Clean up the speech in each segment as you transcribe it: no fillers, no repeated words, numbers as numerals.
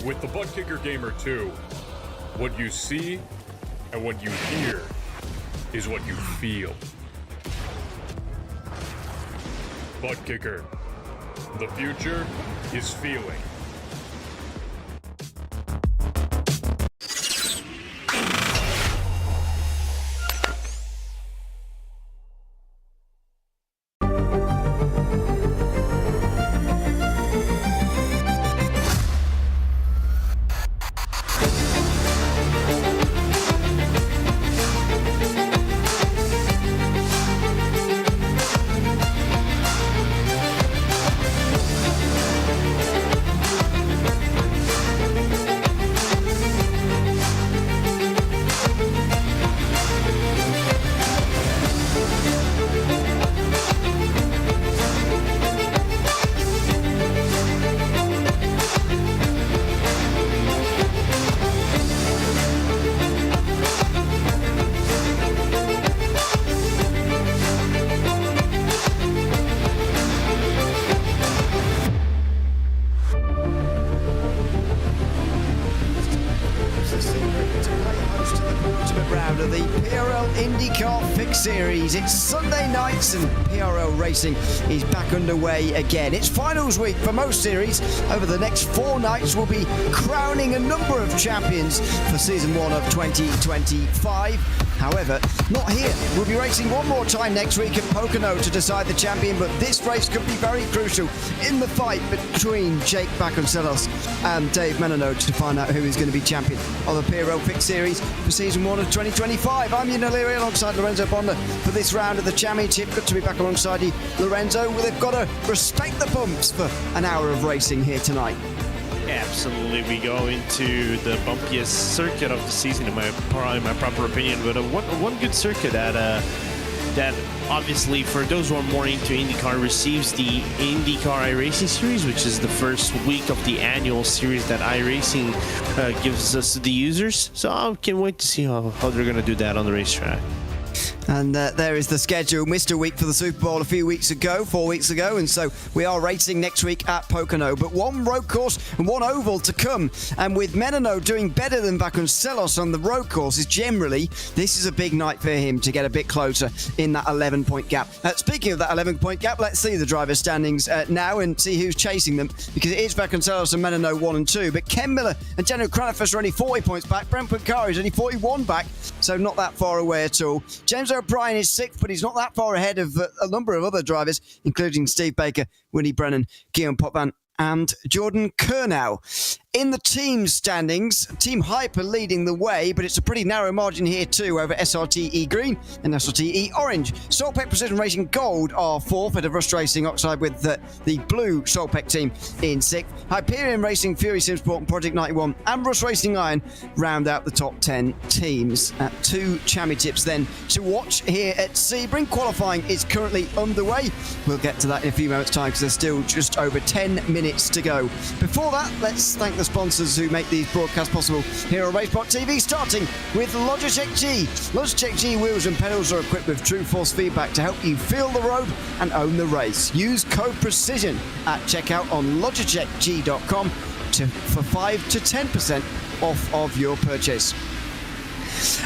With the Butt Kicker Gamer 2, what you see and what you hear is what you feel. Butt Kicker. The future is feeling. Round of the PRL INDYCAR Fixed Series. It's Sunday nights and PRL racing is back underway again. It's finals week for most series. Over the next 4 nights we'll be crowning a number of champions for season 1 of 2025. However, not here. We'll be racing one more time next week at Pocono to decide the champion, but this race could be very crucial in the fight between Jake Vasconcelos and Dave Menino to find out who is going to be champion of the PRL Fixed Series for season 1 of 2025. I'm Ian O'Leary alongside Lorenzo Bonda for this round of the championship. Good to be back alongside you, Lorenzo. Well, they've got to respect the bumps for an hour of racing here tonight. Absolutely, we go into the bumpiest circuit of the season, in my proper opinion. But one good circuit that obviously, for those who are more into IndyCar, receives the IndyCar iRacing series, which is the first week of the annual series that iRacing gives us to the users. So I can't wait to see how they're going to do that on the racetrack. And there is the schedule. Missed a week for the Super Bowl a few weeks ago, 4 weeks ago, and so we are racing next week at Pocono. But one road course and one oval to come. And with Menino doing better than Vasconcelos on the road courses, generally, this is a big night for him to get a bit closer in that 11-point gap. Speaking of that 11-point gap, let's see the driver standings now and see who's chasing them, because it is Vasconcelos and Menino 1 and 2. But Ken Miller and Daniel Cranafus are only 40 points back. Brent Pincari is only 41 back, so not that far away at all. James O'Brien is 6th, but he's not that far ahead of a number of other drivers, including Steve Baker, Winnie Brennan, Guillaume Potvin, and Jordan Kernow. In the team standings, Team Hyper leading the way, but it's a pretty narrow margin here too over SRTE Green and SRTE Orange. Saltpeck Precision Racing Gold are 4th, at Rust Racing Oxide with the blue Saltpeck team in 6th. Hyperion Racing, Fury Simsport and Project 91 and Rust Racing Iron round out the top 10 teams. 2 championships then to watch here at Sebring. Qualifying is currently underway. We'll get to that in a few moments' time because there's still just over 10 minutes to go. Before that, let's thank the sponsors who make these broadcasts possible here on RaceSpotTV, starting with Logitech G. Logitech G wheels and pedals are equipped with true force feedback to help you feel the road and own the race. Use code PRECISION at checkout on logitechg.com for 5 to 10% off of your purchase.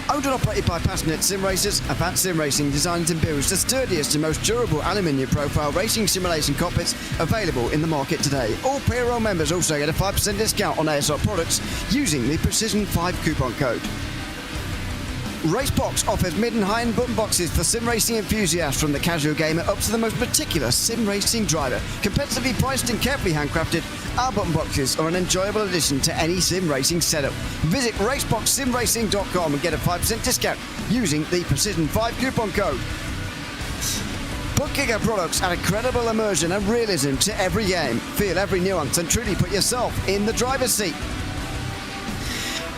Owned and operated by passionate sim racers, Advanced Sim Racing designs and builds the sturdiest and most durable aluminium profile racing simulation cockpits available in the market today. All PRL members also get a 5% discount on ASR products using the Precision 5 coupon code. Racebox offers mid and high-end button boxes for sim racing enthusiasts, from the casual gamer up to the most meticulous sim racing driver. Competitively priced and carefully handcrafted, our button boxes are an enjoyable addition to any sim racing setup. Visit raceboxsimracing.com and get a 5% discount using the Precision 5 coupon code. Butt Kicker products add incredible immersion and realism to every game. Feel every nuance and truly put yourself in the driver's seat.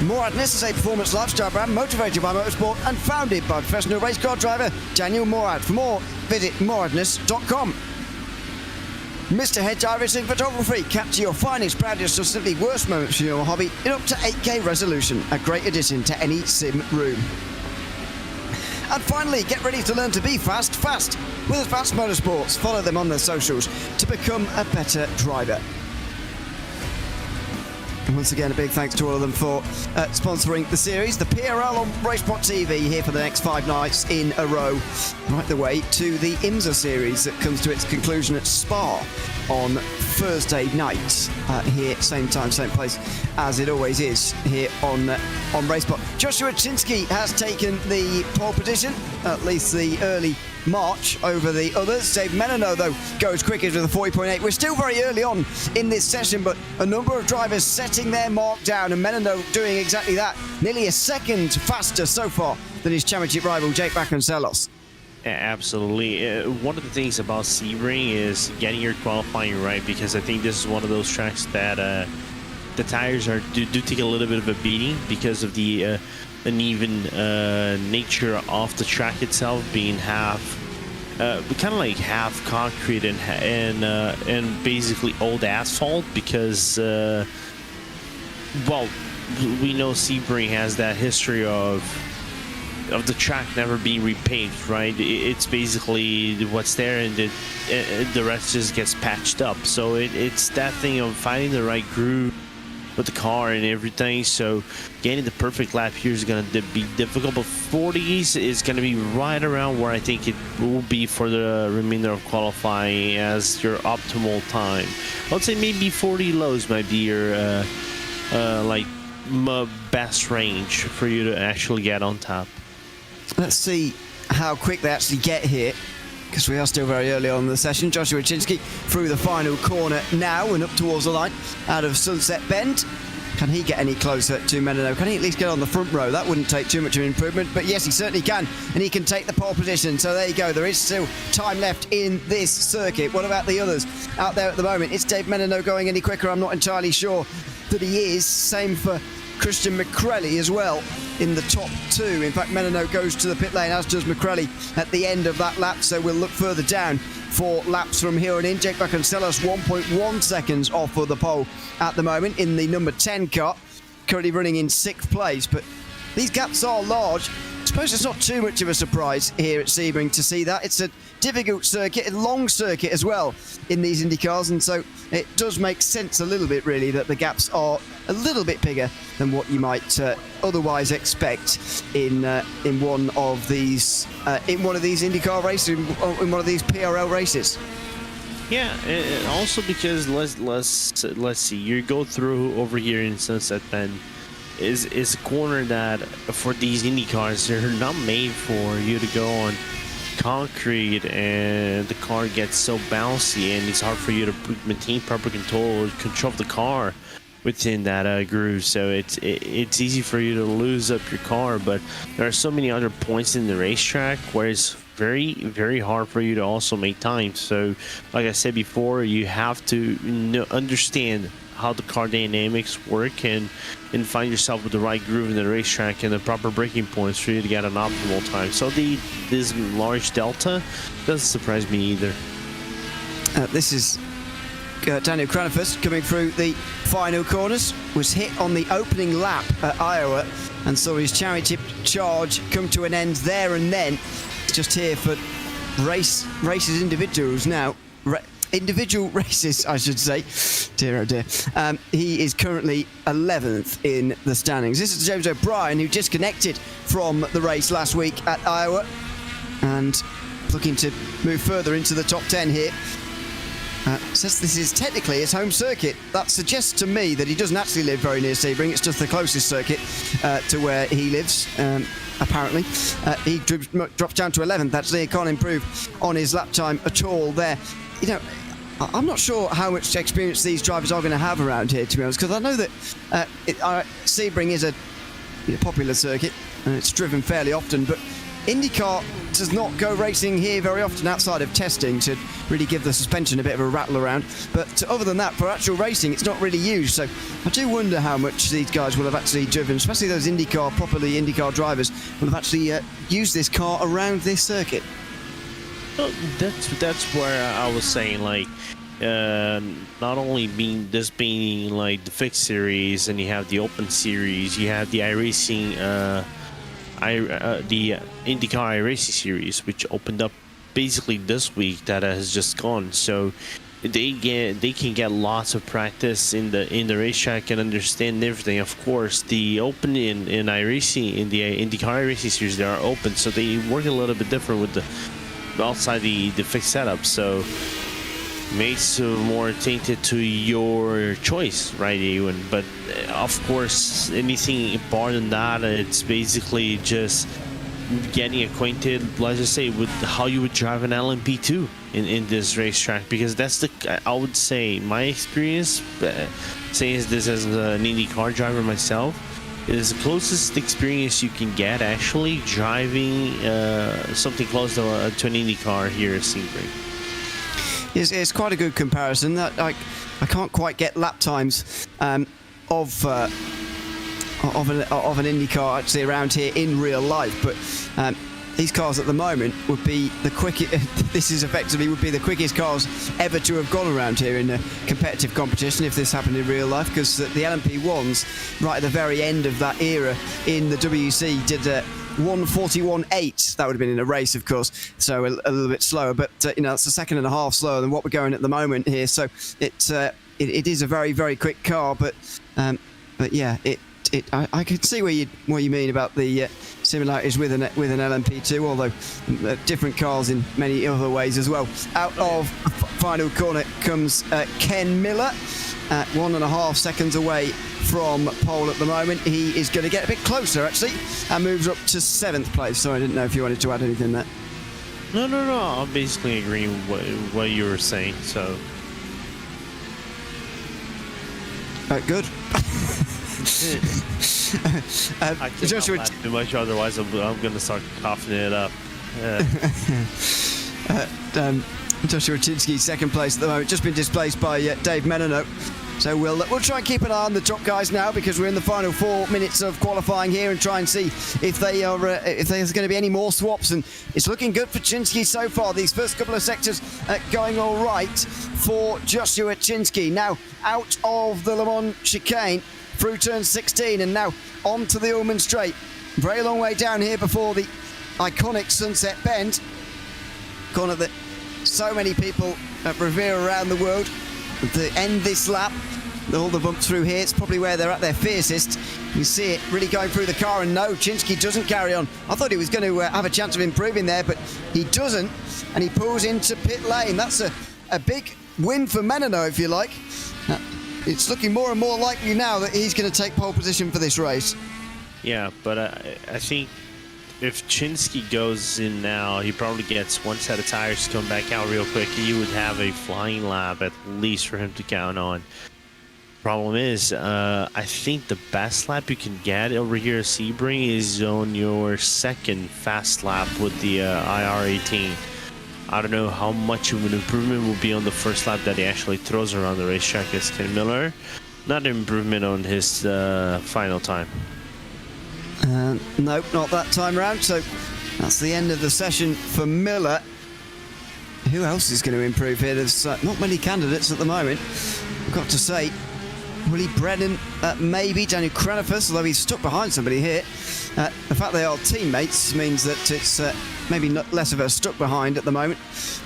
Moradness is a performance lifestyle brand motivated by motorsport and founded by professional race car driver Daniel Morad. For more, visit moradness.com. Mr. Head's iRacing Photography. Capture your finest, proudest, or simply worst moments from your hobby in up to 8K resolution. A great addition to any sim room. And finally, get ready to learn to be fast with Advanced Motorsports. Follow them on their socials to become a better driver. And once again, a big thanks to all of them for sponsoring the series. The PRL on RaceSpotTV here for the next 5 nights in a row, right the way to the IMSA series that comes to its conclusion at Spa on Thursday night. Here, same time, same place as it always is here on RaceSpot. Joshua Chinsky has taken the pole position, at least the early march over the others. Dave Menino, though, goes quickest with a 40.8. We're still very early on in this session, but a number of drivers setting their mark down, and Menino doing exactly that. Nearly a second faster so far than his championship rival, Jake Vasconcelos. Absolutely. One of the things about Sebring is getting your qualifying right, because I think this is one of those tracks that the tires do take a little bit of a beating because of the uneven nature of the track itself, being kind of like half concrete and basically old asphalt, because well, we know Sebring has that history of the track never being repaved, right? It's basically what's there, and the rest just gets patched up. So it's that thing of finding the right groove with the car and everything. So getting the perfect lap here is going to be difficult, but 40s is going to be right around where I think it will be for the remainder of qualifying as your optimal time. I would say maybe 40 lows might be your best range for you to actually get on top. Let's see how quick they actually get here, because we are still very early on in the session. Joshua Chinsky through the final corner now and up towards the line out of Sunset Bend. Can he get any closer to Menino? Can he at least get on the front row? That wouldn't take too much of an improvement, but yes, he certainly can, and he can take the pole position. So there you go. There is still time left in this circuit. What about the others out there at the moment? Is Dave Menino going any quicker? I'm not entirely sure that he is. Same for Christian McCrelly as well in the top 2. In fact, Menino goes to the pit lane, as does McCrelly at the end of that lap, so we'll look further down for laps from here on in. Jake Vasconcelos 1.1 seconds off of the pole at the moment in the number 10 car, currently running in 6th place, but these gaps are large. I suppose it's not too much of a surprise here at Sebring to see that. It's a difficult circuit, a long circuit as well in these Indy cars, and so it does make sense a little bit, really, that the gaps are a little bit bigger than what you might otherwise expect in one of these IndyCar races, in one of these PRL races. Yeah, and also because let's see, you go through over here in Sunset Bend is a corner that for these Indy cars, they're not made for you to go on concrete, and the car gets so bouncy, and it's hard for you to maintain proper control of the car within that groove. So it's easy for you to lose up your car, but there are so many other points in the racetrack where it's very, very hard for you to also make time. So like I said before, you have to understand how the car dynamics work and find yourself with the right groove in the racetrack and the proper braking points for you to get an optimal time. So this large delta doesn't surprise me either. This is Daniel Cranafus coming through the final corners, was hit on the opening lap at Iowa and saw his championship charge come to an end there and then. Just here for races individuals now. Individual races, I should say. Dear, oh dear. He is currently 11th in the standings. This is James O'Brien, who disconnected from the race last week at Iowa and looking to move further into the top 10 here. Says this is technically his home circuit. That suggests to me that he doesn't actually live very near Sebring. It's just the closest circuit to where he lives. Apparently, he drops down to 11th. Actually, he can't improve on his lap time at all there. You know, I'm not sure how much experience these drivers are going to have around here, to be honest, because I know that Sebring is a popular circuit and it's driven fairly often, but IndyCar does not go racing here very often outside of testing to really give the suspension a bit of a rattle around. But other than that, for actual racing, it's not really used. So I do wonder how much these guys will have actually driven, especially those properly IndyCar drivers, will have actually used this car around this circuit. Well, that's where I was saying, like, not only being like the Fixed Series, and you have the Open Series, you have the iRacing, the IndyCar iRacing Series, which opened up basically this week, that has just gone. So they can get lots of practice in the racetrack and understand everything. Of course, the open in iRacing, in the IndyCar iRacing series, they are open, so they work a little bit different with the outside the fixed setup. So makes more tainted to your choice, right, Ewan? But of course, anything more than that, it's basically just getting acquainted, let's just say, with how you would drive an LMP2 in this racetrack, because that's I would say, my experience, saying this as an IndyCar driver myself, is the closest experience you can get actually driving something close to an IndyCar here at Sebring. It's quite a good comparison. That I can't quite get lap times of an IndyCar actually around here in real life, but these cars at the moment would be the quickest. This is effectively would be the quickest cars ever to have gone around here in a competitive competition if this happened in real life, because the LMP1s right at the very end of that era in the WC did 1:41.8. That would have been in a race, of course, so a little bit slower, but you know, it's a second and a half slower than what we're going at the moment here. So it is a very, very quick car, but yeah, I could see what you mean about the similarities with an LMP2, although different cars in many other ways as well. Out of final corner comes Ken Miller, 1.5 seconds away from pole at the moment. He is going to get a bit closer actually and moves up to 7th place. So I didn't know if you wanted to add anything there. No. I'm basically agreeing with what you were saying. So good. I can't Joshua, laugh too much, otherwise I'm going to start coughing it up. Joshua Chinsky, 2nd place at the moment, just been displaced by Dave Menino. So we'll try and keep an eye on the top guys now, because we're in the final 4 minutes of qualifying here, and try and see if they are if there's going to be any more swaps. And it's looking good for Chinsky so far. These first couple of sectors going all right for Joshua Chinsky. Now out of the Le Mans chicane through turn 16, and now onto the Ullman Straight. Very long way down here before the iconic Sunset Bend corner that so many people revere around the world. To end this lap, all the bumps through here, it's probably where they're at their fiercest. You see it really going through the car, and no, Chinsky doesn't carry on. I thought he was going to have a chance of improving there, but he doesn't, and he pulls into pit lane. That's a big win for Menino, if you like. It's looking more and more likely now that he's going to take pole position for this race. Yeah, but I think if Chinsky goes in now, he probably gets one set of tires to come back out real quick. He would have a flying lap at least for him to count on. Problem is, I think the best lap you can get over here at Sebring is on your 2nd fast lap with the IR18. I don't know how much of an improvement will be on the first lap that he actually throws around the racetrack as Ken Miller. Not an improvement on his final time. Nope, not that time around. So that's the end of the session for Miller. Who else is going to improve here? There's not many candidates at the moment, I've got to say. Willie Brennan, maybe. Daniel Cranifus, although he's stuck behind somebody here. The fact they are teammates means that it's maybe not less of a stuck behind at the moment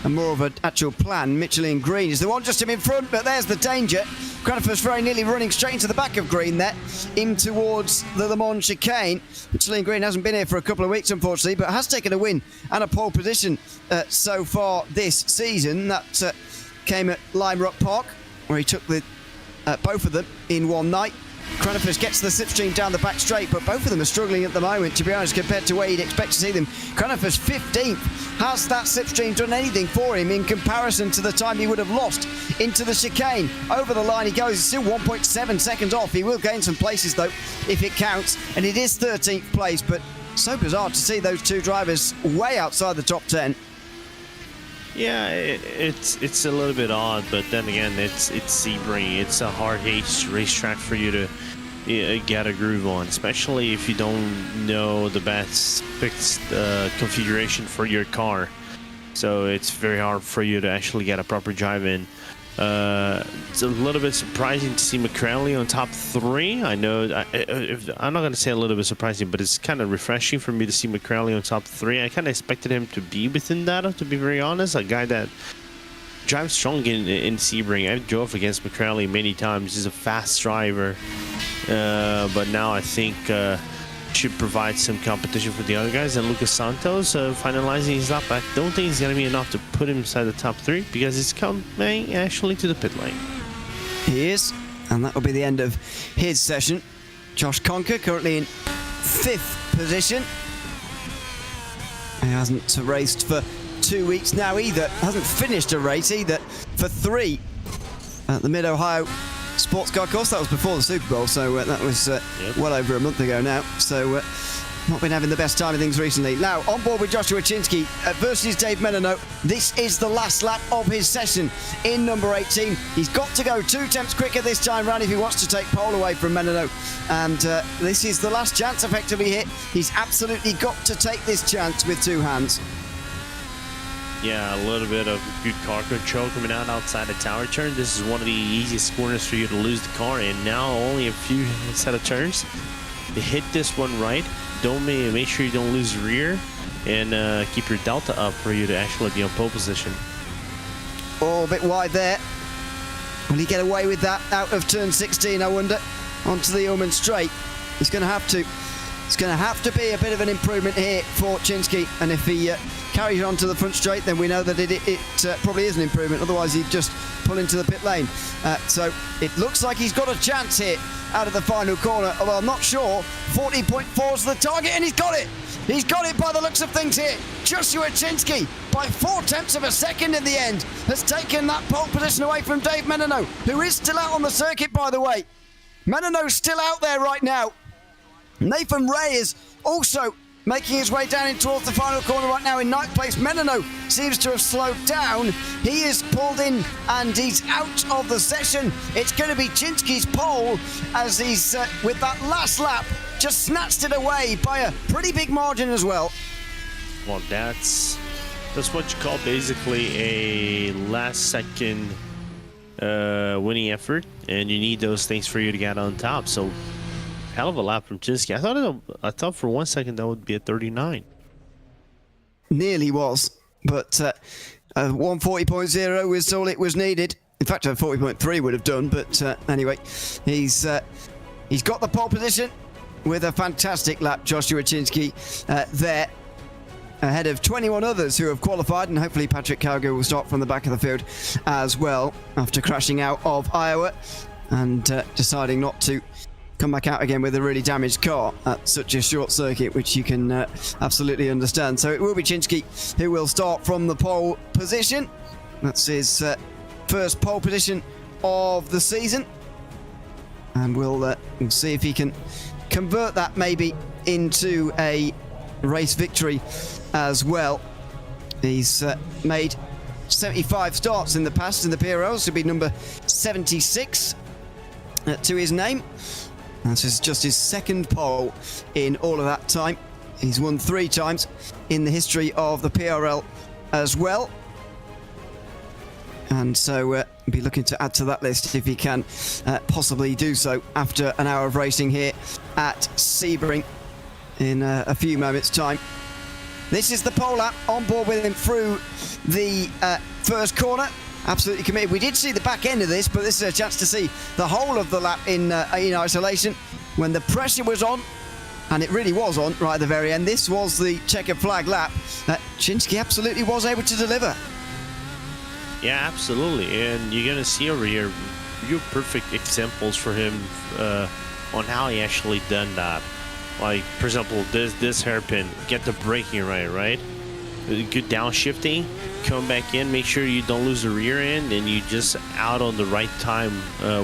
and more of an actual plan. Michelin Green is the one just him in front, but there's the danger. Cranifus very nearly running straight into the back of Green there, in towards the Le Mans chicane. Michelin Green hasn't been here for a couple of weeks, unfortunately, but has taken a win and a pole position so far this season. That came at Lime Rock Park, where he took the both of them in one night. Cranifus gets the slipstream down the back straight, but both of them are struggling at the moment, to be honest, compared to where you'd expect to see them. Cranifus 15th. Has that slipstream done anything for him in comparison to the time he would have lost into the chicane? Over the line he goes. He's still 1.7 seconds off. He will gain some places though, if it counts, and it is 13th place, but so bizarre to see those two drivers way outside the top 10. Yeah, it's a little bit odd, but then again, it's Sebring. It's a hard racetrack for you to get a groove on, especially if you don't know the best fixed configuration for your car. So it's very hard for you to actually get a proper drive in. It's a little bit surprising to see McCrally on top 3. I know I'm not going to say a little bit surprising, but it's kind of refreshing for me to see McCrally on top 3. I kind of expected him to be within that, to be very honest. A guy that drives strong in Sebring. I've drove against McCrary many times. He's a fast driver, but now I think should provide some competition for the other guys. And Lucas Santos finalizing his lap. I don't think it's going to be enough to put him inside the top 3 because he's coming actually to the pit lane. He is, and that will be the end of his session. Josh Conker currently in 5th position. He hasn't raced for 2 weeks now either. Hasn't finished a race either for 3 at the Mid-Ohio Sports Car course. That was before the Super Bowl, so that was well over a month ago now. So not been having the best time of things recently. Now, on board with Joshua Chinsky versus Dave Menino. This is the last lap of his session in number 18. He's got to go 2 attempts quicker this time round if he wants to take pole away from Menino. And this is the last chance effectively hit. He's absolutely got to take this chance with 2 hands. Yeah, a little bit of good car control coming out outside the tower turn. This is one of the easiest corners for you to lose the car in. Now only a few set of turns. To hit this one right, don't make sure you don't lose the rear, and keep your delta up for you to actually be on pole position. Oh, a bit wide there. Will he get away with that out of turn 16, I wonder? Onto the Ullman straight. He's going to have to. It's going to have to be a bit of an improvement here for Chinsky, and if he carries on to the front straight, then we know that it probably is an improvement. Otherwise, he'd just pull into the pit lane. So it looks like he's got a chance here out of the final corner, although I'm not sure. 40.4 is the target, and he's got it. He's got it by the looks of things here. Joshua Chinsky, by 4 tenths of a second in the end, has taken that pole position away from Dave Menino, who is still out on the circuit, by the way. Menino's still out there right now. Nathan Ray is also making his way down in towards the final corner right now in 9th place. Menino seems to have slowed down. He is pulled in and he's out of the session. It's going to be Chinsky's pole as he's, with that last lap, just snatched it away by a pretty big margin as well. Well, that's what you call basically a last-second winning effort, and you need those things for you to get on top. So, hell of a lap from Chinsky. I thought for 1 second that would be a 39. Nearly was, but 140.0 was all it was needed. In fact, a 40.3 would have done, but anyway, he's got the pole position with a fantastic lap, Joshua Chinsky, there, ahead of 21 others who have qualified, and hopefully Patrick Cowgill will start from the back of the field as well after crashing out of Iowa and deciding not to come back out again with a really damaged car at such a short circuit, which you can absolutely understand. So it will be Chinsky who will start from the pole position. That's his first pole position of the season, and we'll see if he can convert that maybe into a race victory as well. He's made 75 starts in the past in the PRL, so be number 76 to his name. This is just his second pole in all of that time. He's won 3 times in the history of the PRL as well. And so be looking to add to that list if he can possibly do so after an hour of racing here at Sebring in a few moments' time. This is the pole lap, on board with him through the first corner. Absolutely committed. We did see the back end of this, but this is a chance to see the whole of the lap in isolation when the pressure was on, and it really was on right at the very end. This was the checkered flag lap. Chinsky absolutely was able to deliver. Yeah, absolutely. And you're going to see over here real perfect examples for him on how he actually done that. Like, for example, this hairpin, get the braking right? Good downshifting, come back in, make sure you don't lose the rear end, and you just out on the right time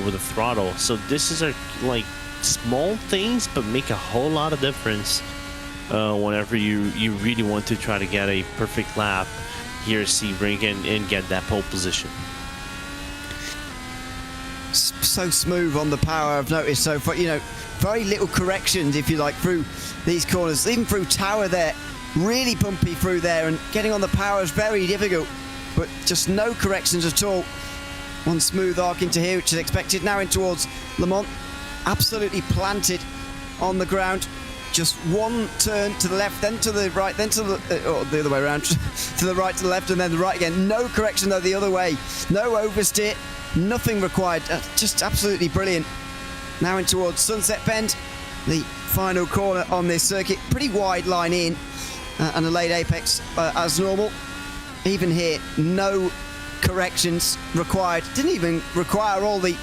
with the throttle. So this is like small things, but make a whole lot of difference whenever you really want to try to get a perfect lap here at Sebring and get that pole position. So smooth on the power, I've noticed so far. Very little corrections, if you like, through these corners, even through tower there. Really bumpy through there, and getting on the power is very difficult, but just no corrections at all. One smooth arc into here, which is expected. Now in towards Lamont, absolutely planted on the ground. just one turn to the left, then to the right, then to the, or the other way around, to the right, to the left, and then the right again. No correction though the other way. No oversteer, nothing required. Just absolutely brilliant. Now in towards Sunset Bend, the final corner on this circuit. Pretty wide line in, and a late apex as normal. Even here, no corrections required. Didn't even require all the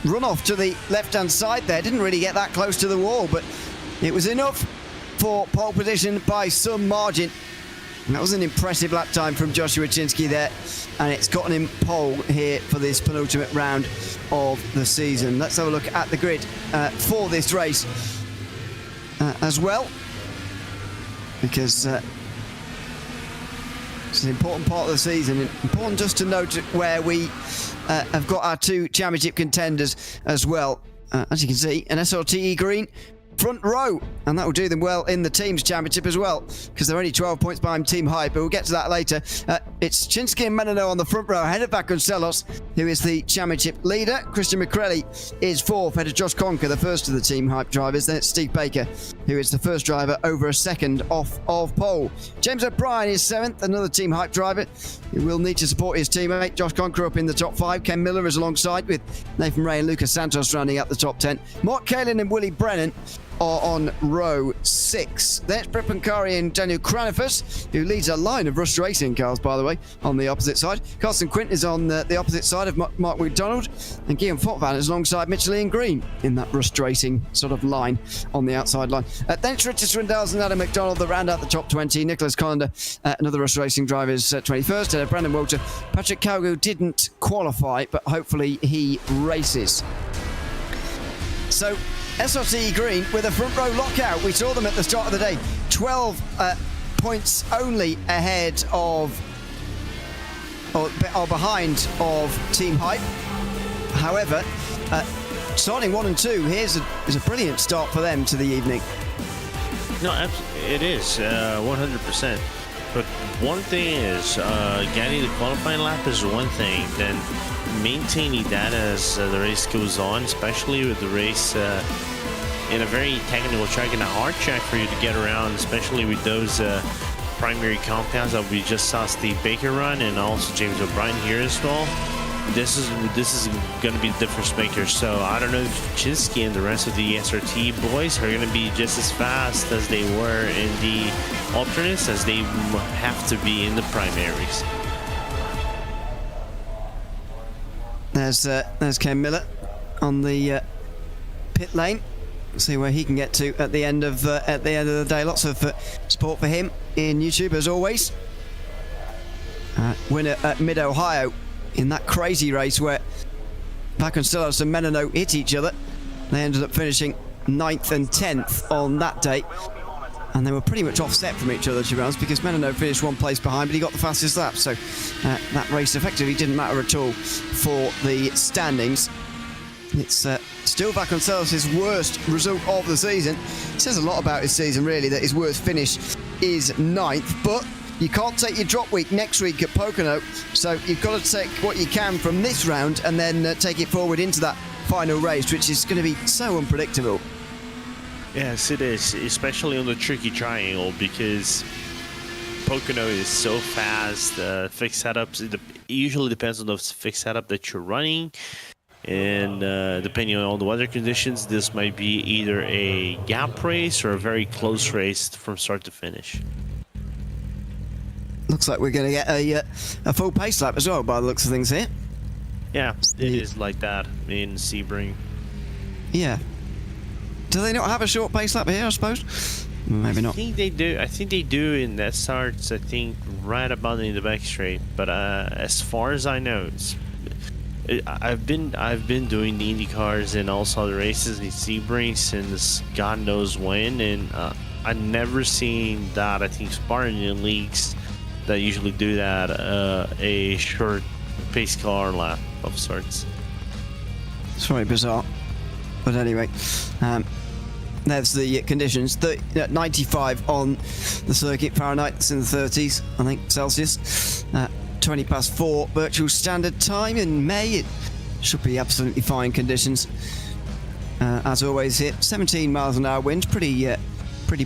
runoff to the left-hand side there. Didn't really get that close to the wall, but it was enough for pole position by some margin. And that was an impressive lap time from Joshua Chinsky there, and it's gotten him pole here for this penultimate round of the season. Let's have a look at the grid for this race as well, because it's an important part of the season. Important just to note where we have got our two championship contenders as well. As you can see, an SRTE green front row, and that will do them well in the teams championship as well, because they're only 12 points behind Team Hype, but we'll get to that later. It's Chinsky and Menino on the front row ahead of Vasconcelos, who is the championship leader. Christian McCrelly is fourth ahead of Josh Conker, the first of the Team Hype drivers. Then it's Steve Baker, who is the first driver over a second off of pole. James O'Brien is seventh, another Team Hype driver who will need to support his teammate Josh Conker up in the top 5. Ken Miller is alongside, with Nathan Ray and Lucas Santos rounding out the top 10. Mark Kalin and Willie Brennan are on row 6. Then it's Brett Pancari and Daniel Cranifus, who leads a line of Rust Racing cars, by the way, on the opposite side. Carson Quint is on the opposite side of Mark McDonald, and Guillaume Fortvan is alongside Mitchell Ian Green in that Rust Racing sort of line on the outside line. Then it's Richard Swindells and Adam McDonald that round out the top 20. Nicholas Collender, another Rust Racing driver, is 21st. Brandon Walter. Patrick Cowgill didn't qualify, but hopefully he races. So SRT Green with a front row lockout. We saw them at the start of the day. 12 points only ahead of, or behind of Team Hype. However, starting 1 and 2, is a brilliant start for them to the evening. No, it is 100%. But one thing is, getting the qualifying lap is one thing. Then maintaining that as the race goes on, especially with the race in a very technical track and a hard track for you to get around, especially with those primary compounds that we just saw Steve Baker run, and also James O'Brien here as well. This is going to be the difference maker. So I don't know if Chinsky and the rest of the SRT boys are going to be just as fast as they were in the alternates as they have to be in the primaries. There's Ken Miller on the pit lane. See where he can get to at the end of the day. Lots of support for him in YouTube as always. Winner at Mid Ohio in that crazy race where Vasconcelos and Menino hit each other. They ended up finishing 9th and 10th on that day, and they were pretty much offset from each other, to be honest, because Menino finished one place behind, but he got the fastest lap, so that race effectively didn't matter at all for the standings. It's still Vasconcelos' worst result of the season. It says a lot about his season, really, that his worst finish is 9th, but you can't take your drop week next week at Pocono, so you've got to take what you can from this round and then take it forward into that final race, which is going to be so unpredictable. Yes, it is, especially on the tricky triangle, because Pocono is so fast. Fixed setups, it usually depends on the fixed setup that you're running, and depending on all the weather conditions, this might be either a gap race or a very close race from start to finish. Looks like we're going to get a full pace lap as well, by the looks of things here. Yeah, it is like that in Sebring. Yeah. Do they not have a short pace lap here, I suppose? Maybe not. I think they do. I think they do, and that starts, I think, right about in the back straight. But as far as I know, I've been doing the IndyCars and also the races in Sebring since God knows when, and I've never seen that. I think Spartan leagues that usually do that, a short pace car lap of sorts. It's very bizarre, but anyway, there's the conditions. 95 on the circuit, Fahrenheit, it's in the 30s, I think, Celsius. 20 past 4 virtual standard time in May. It should be absolutely fine conditions. as always here. 17 miles an hour wind, pretty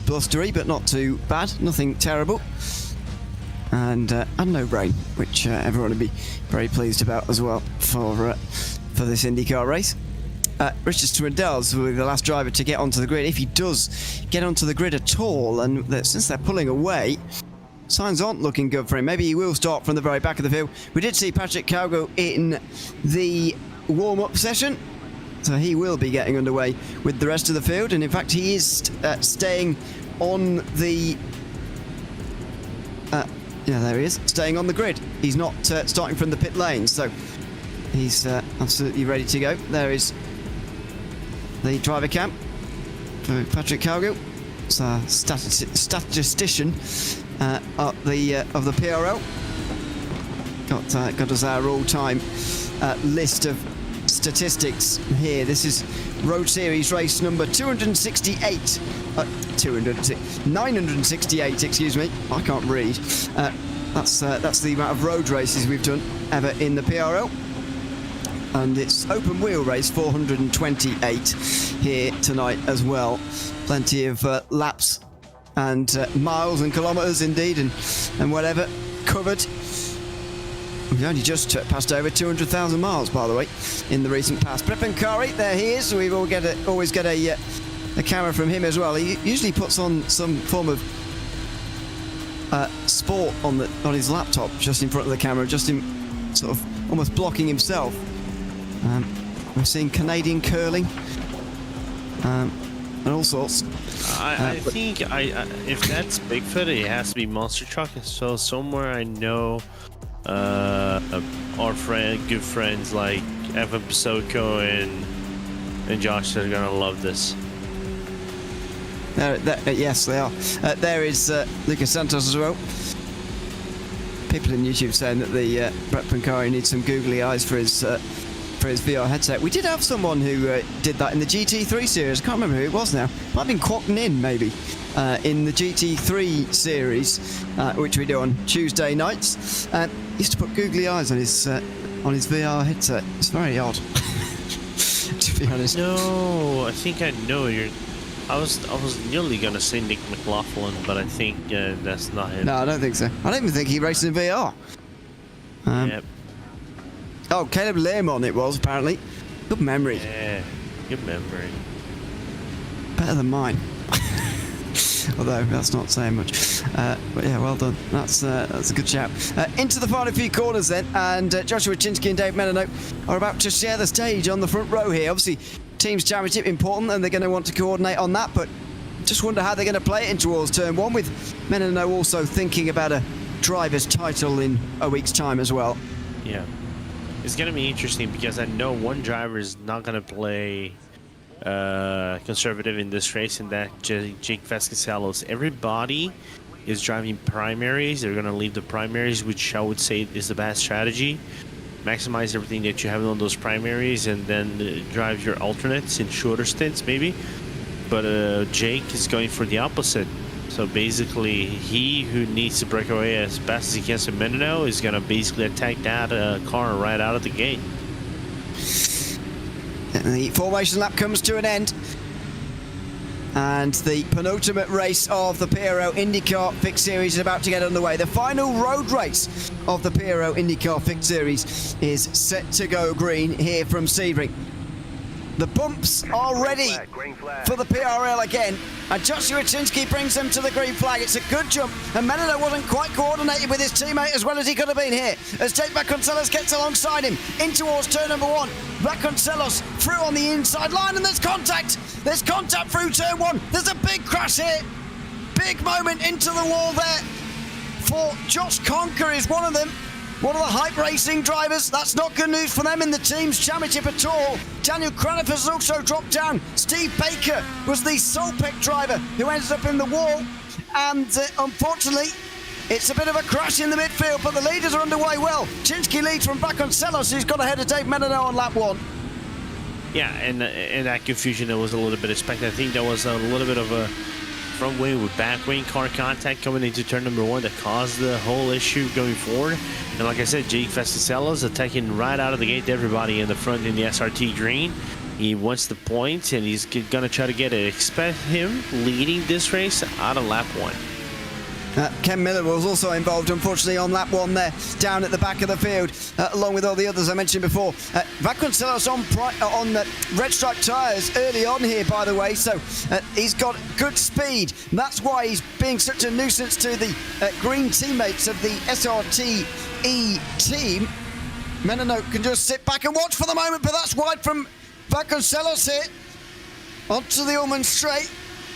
blustery, but not too bad. Nothing terrible. And no rain, which everyone would be very pleased about as well for this IndyCar race. Richard Swindell's will be the last driver to get onto the grid, if he does get onto the grid at all. And since they're pulling away, signs aren't looking good for him. Maybe he will start from the very back of the field. We did see Patrick Cowgill in the warm-up session, so he will be getting underway with the rest of the field. And in fact, he is staying on the... yeah, there he is, staying on the grid. He's not starting from the pit lane, so he's absolutely ready to go. There is the driver cam for Patrick Cowgill. It's a statistician of the PRL. Got us our all-time list of statistics here. This is Road Series race number 268. 968, excuse me. I can't read. That's the amount of road races we've done ever in the PRL. And it's open wheel race 428 here tonight as well. Plenty of laps and miles and kilometres indeed, and whatever covered. We've only just passed over 200,000 miles, by the way, in the recent past. Prepon Kari, there he is. We always get a camera from him as well. He usually puts on some form of sport on his laptop, just in front of the camera, just in sort of almost blocking himself. We're seeing Canadian curling and all sorts. I think if that's Bigfoot, it has to be Monster Truck. So somewhere I know our good friends like Evan Pasoko and Josh are gonna love this. Yes, they are. There is Lucas Santos as well. People in YouTube saying that the Brett Pancari needs some googly eyes for his VR headset. We did have someone who did that in the GT3 series. I can't remember who it was now. Might have been Quacken In, maybe, in the GT3 series, which we do on Tuesday nights. He used to put googly eyes on his VR headset. It's very odd, to be honest. No, I think I know you're. I was nearly gonna say Nick McLaughlin, but I think that's not him. No, I don't think so. I don't even think he races in VR. Yep. Oh, Caleb Learmon it was, apparently. Good memory. Yeah, good memory. Better than mine. Although, that's not saying much. But yeah, well done. That's a good shout. Into the final few corners then, and Joshua Chinsky and Dave Menino are about to share the stage on the front row here. Obviously, Teams Championship important, and they're going to want to coordinate on that, but just wonder how they're going to play it in towards turn one, with Menino also thinking about a driver's title in a week's time as well. Yeah. It's going to be interesting because I know one driver is not going to play conservative in this race, and that Jake Vasconcelos. Everybody is driving primaries. They're going to leave the primaries, which I would say is the best strategy. Maximize everything that you have on those primaries, and then drive your alternates in shorter stints, maybe. But Jake is going for the opposite. So basically, he who needs to break away as fast as he can to Menino is going to basically attack that car right out of the gate. And the formation lap comes to an end. And the penultimate race of the PRL IndyCar Fixed Series is about to get underway. The final road race of the PRL IndyCar Fixed Series is set to go green here from Sebring. The bumps are ready for the PRL again, and Joshua Chinsky brings them to the green flag. It's a good jump, and Menino wasn't quite coordinated with his teammate as well as he could have been here, as Jake Vasconcelos gets alongside him in towards turn number one. Vasconcelos through on the inside line, and there's contact through turn one. There's a big crash here, big moment into the wall there for Josh Conker is one of them. One of the hype racing drivers. That's not good news for them in the Teams Championship at all. Daniel Cranif has also dropped down. Steve Baker was the sole pick driver who ended up in the wall. And unfortunately, it's a bit of a crash in the midfield, but the leaders are underway well. Chinsky leads from Vasconcelos, who's got ahead of Dave Menino on lap one. Yeah, and that confusion that was a little bit expected. I think there was a little bit of a front wing with back wing car contact coming into turn number one that caused the whole issue going forward. And like I said, Jake Vasconcelos attacking right out of the gate to everybody in the front in the SRT green. He wants the points, and he's gonna try to get it. Expect him leading this race out of lap 1. Ken Miller was also involved, unfortunately, on lap 1 there, down at the back of the field, along with all the others I mentioned before. Vasconcelos on red stripe tyres early on here, by the way, so he's got good speed. That's why he's being such a nuisance to the green teammates of the SRTE team. Menino can just sit back and watch for the moment, but that's wide from Vasconcelos here. Onto the Ullman straight.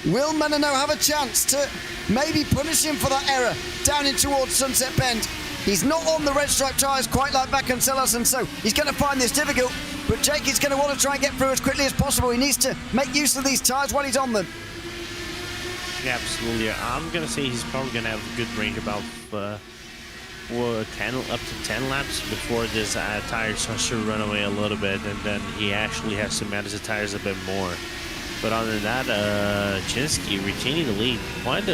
Will Menino have a chance to maybe punish him for that error down in towards Sunset Bend? He's not on the red stripe tyres quite like Vasconcelos, and so he's going to find this difficult. But Jake is going to want to try and get through as quickly as possible. He needs to make use of these tyres while he's on them. Yeah, absolutely. I'm going to say he's probably going to have a good range about 10 up to 10 laps before this tire starts to run away a little bit, and then he actually has to manage the tires a bit more. But other than that, Chinsky retaining the lead quite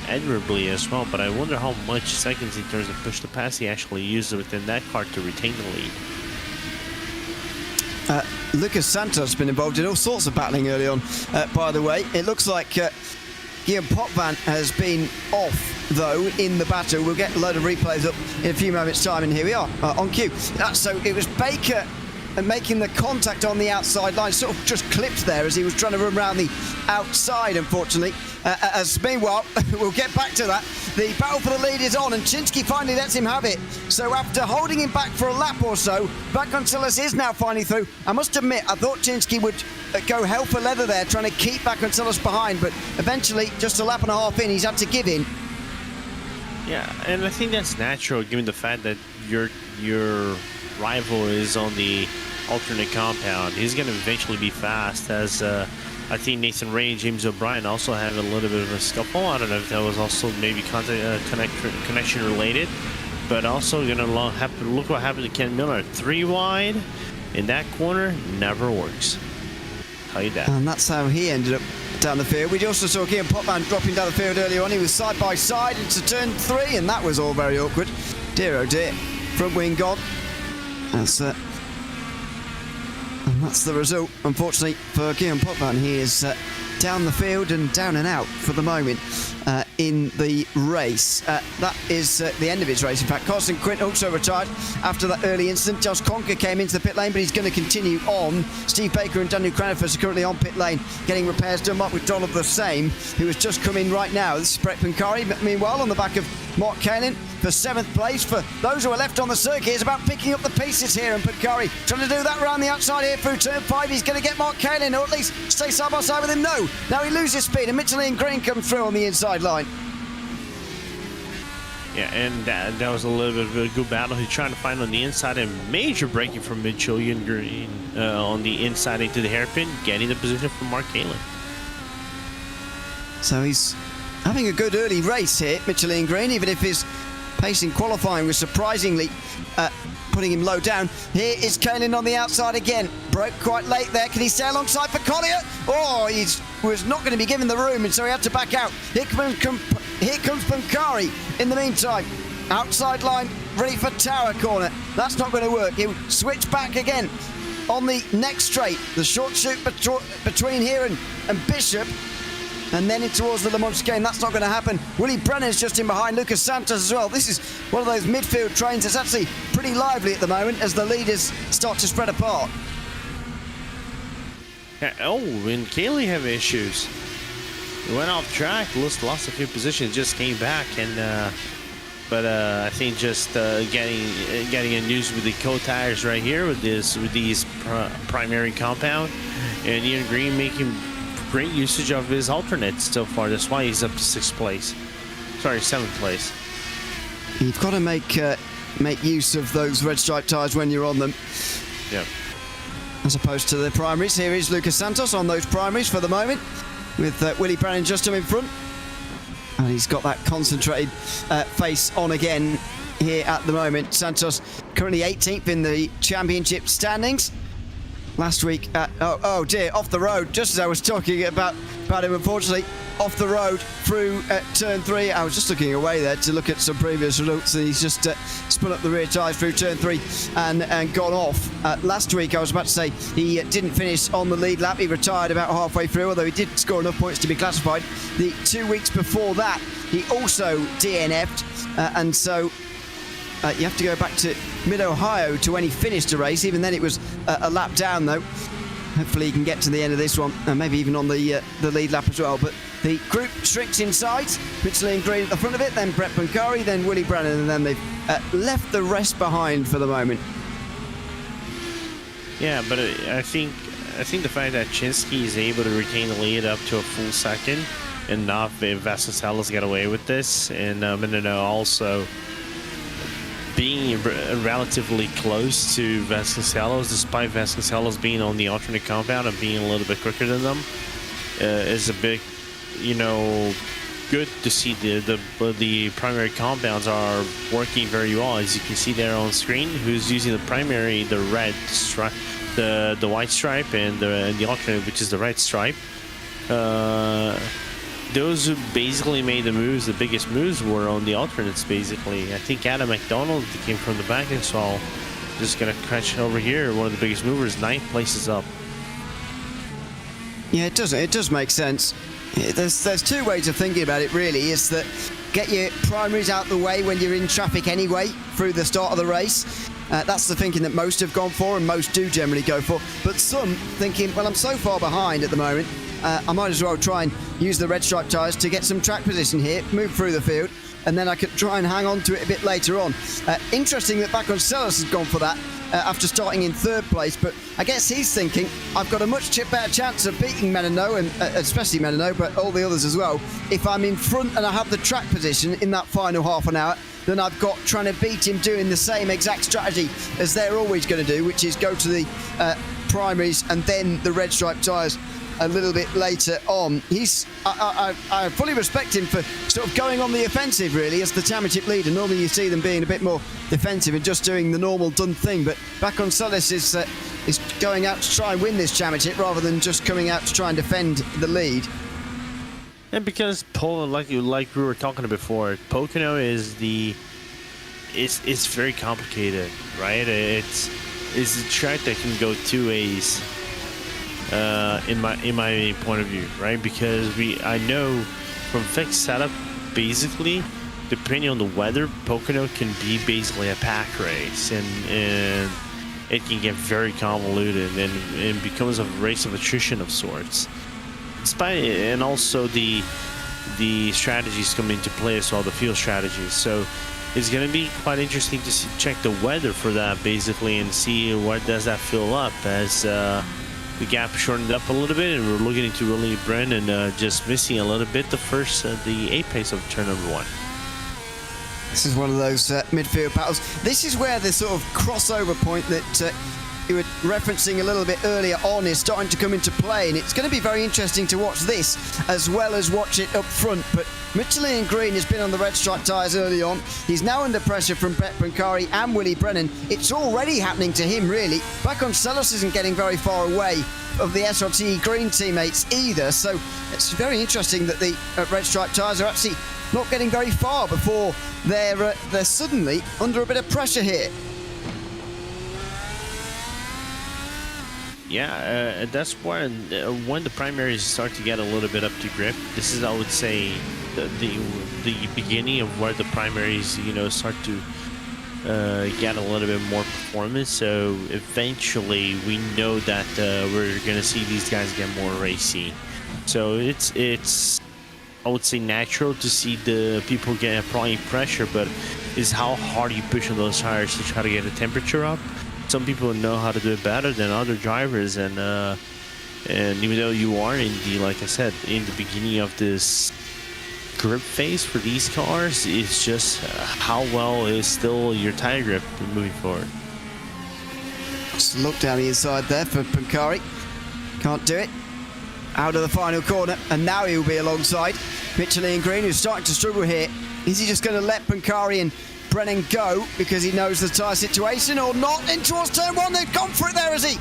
admirably as well. But I wonder how much seconds in terms of push to pass he actually used within that car to retain the lead. Lucas Santos has been involved in all sorts of battling early on, by the way. It looks like Guillaume Potvin has been off, though, in the battle. We'll get a load of replays up in a few moments' time, and here we are on cue. So it was Baker making the contact on the outside line, sort of just clipped there as he was trying to run around the outside, unfortunately. As meanwhile, we'll get back to that. The battle for the lead is on, and Chinsky finally lets him have it. So after holding him back for a lap or so, Vasconcelos is now finally through. I must admit, I thought Chinsky would go hell for leather there, trying to keep Vasconcelos behind, but eventually, just a lap and a half in, he's had to give in. Yeah, and I think that's natural, given the fact that your rival is on the alternate compound. He's going to eventually be fast, as I think Nathan Ray and James O'Brien also had a little bit of a scuffle. I don't know if that was also maybe connection related, but also going to look what happened to Ken Miller. 3 wide in that corner never works. Tell you that. And that's how he ended up down the field. We also saw Guillaume Potvin dropping down the field earlier on. He was side by side into turn 3, and that was all very awkward. Dear oh dear. Front wing gone. And that's the result, unfortunately, for Guillaume Potvin. He is down the field and down and out for the moment in the race. That is the end of his race. In fact, Carson Quint also retired after that early incident. Josh Conker came into the pit lane, but he's going to continue on. Steve Baker and Daniel Cranifers are currently on pit lane getting repairs done. Mark McDonald the same, who has just come in right now. This is Brett Pancari, meanwhile, on the back of Mark Kalin for 7th place. For those who are left on the circuit, it's about picking up the pieces here, and Pancari trying to do that around the outside here through turn 5. He's going to get Mark Kalin, or at least stay side by side with him. No, now he loses speed, and Michelin Green comes through on the inside line. Yeah, and that was a little bit of a good battle. He's trying to find on the inside, and major braking from Michelin Green on the inside into the hairpin, getting the position from Mark Kalin. So he's having a good early race here, Michelin Green, even if his pace in qualifying was surprisingly putting him low down. Here is Kalin on the outside again. Broke quite late there. Can he stay alongside for Collier? Oh, he was not going to be given the room, and so he had to back out. Here comes Pancari in the meantime. Outside line, ready for Tower corner. That's not going to work. He'll switch back again on the next straight. The short shoot between here and Bishop, and then in towards the Le Mans chicane. That's not going to happen. Willie Brennan's just in behind Lucas Santos as well. This is one of those midfield trains that's actually pretty lively at the moment as the leaders start to spread apart. Oh, and Kaylee have issues. He went off track, lost a few positions, just came back, and but I think just getting a news with the co-tires right here with these primary compound, and Ian Green making great usage of his alternates so far. That's why he's up to 6th place. Sorry, 7th place. You've got to make use of those red stripe tyres when you're on them. Yeah. As opposed to the primaries. Here is Lucas Santos on those primaries for the moment, with Willie Brannan just in front. And he's got that concentrated face on again here at the moment. Santos currently 18th in the championship standings. Last week, oh dear, off the road, just as I was talking about him, unfortunately. off the road through turn 3. I was just looking away there to look at some previous results, and he's just spun up the rear tyres through turn 3 and gone off. Last week, I was about to say, he didn't finish on the lead lap. He retired about halfway through, although he did score enough points to be classified. The 2 weeks before that, he also DNF'd, and so you have to go back to mid-Ohio to when he finished a race. Even then, it was a lap down, though. Hopefully he can get to the end of this one, and maybe even on the lead lap as well. But the group shrinks inside. Michelin Green at the front of it, then Brett Pancari, then Willie Brennan, and then they've left the rest behind for the moment. Yeah, but I think the fact that Chinsky is able to retain the lead up to a full second, and not if Vasconcelos get away with this, and also being relatively close to Vasconcelos, despite Vasconcelos being on the alternate compound and being a little bit quicker than them, is a bit, good to see the primary compounds are working very well. As you can see there on screen, who's using the primary, the red stripe, the white stripe, and the alternate, which is the red stripe. Those who basically made the moves, the biggest moves, were on the alternates, basically. I think Adam McDonald came from the back as well. Just gonna catch over here, one of the biggest movers, 9th places up. Yeah, it does make sense. There's two ways of thinking about it, really. Is that get your primaries out the way when you're in traffic anyway, through the start of the race. That's the thinking that most have gone for, and most do generally go for. But some thinking, well, I'm so far behind at the moment, I might as well try and use the red stripe tyres to get some track position here, move through the field, and then I could try and hang on to it a bit later on. Interesting that Vasconcelos has gone for that after starting in 3rd place, but I guess he's thinking, I've got a much better chance of beating Menino, and especially Menino, but all the others as well, if I'm in front and I have the track position in that final half an hour, than I've got trying to beat him doing the same exact strategy as they're always going to do, which is go to the primaries and then the red stripe tyres a little bit later on. I fully respect him for sort of going on the offensive, really, as the championship leader. Normally you see them being a bit more defensive and just doing the normal done thing, but Vasconcelos is going out to try and win this championship rather than just coming out to try and defend the lead. And because Poland, like we were talking about before, Pocono is it's very complicated, right? It's a track that can go 2 ways. In my point of view, right? Because I know from fixed setup, basically, depending on the weather, Pocono can be basically a pack race, and it can get very convoluted and becomes a race of attrition of sorts. And also the strategies come into play as well, the field strategies. So it's going to be quite interesting to check the weather for that, basically, and see what does that fill up as the gap shortened up a little bit, and we're looking into Willie Brennan just missing a little bit the apex of turn number 1. This is one of those midfield battles. This is where the sort of crossover point that you were referencing a little bit earlier on is starting to come into play, and it's going to be very interesting to watch this as well as watch it up front. But Michelin Green has been on the red stripe tyres early on. He's now under pressure from Brett Pancari and Willie Brennan. It's already happening to him, really. Vasconcelos isn't getting very far away of the SRT Green teammates either, so it's very interesting that the red stripe tyres are actually not getting very far before they're suddenly under a bit of pressure here. Yeah, that's when the primaries start to get a little bit up to grip. This is, I would say, the beginning of where the primaries, start to get a little bit more performance. So eventually, we know that we're gonna see these guys get more racy. So it's I would say natural to see the people get applying pressure, but is how hard you push on those tires to try to get the temperature up. Some people know how to do it better than other drivers, and even though you are like I said, in the beginning of this grip phase for these cars, it's just how well is still your tire grip moving forward. Just look down the inside there for Pancari. Can't do it. Out of the final corner, and now he'll be alongside Michelin Green, who's starting to struggle here. Is he just going to let Pancari and Brennan go because he knows the tyre situation, or not? In towards turn 1, they've gone for it there, has he?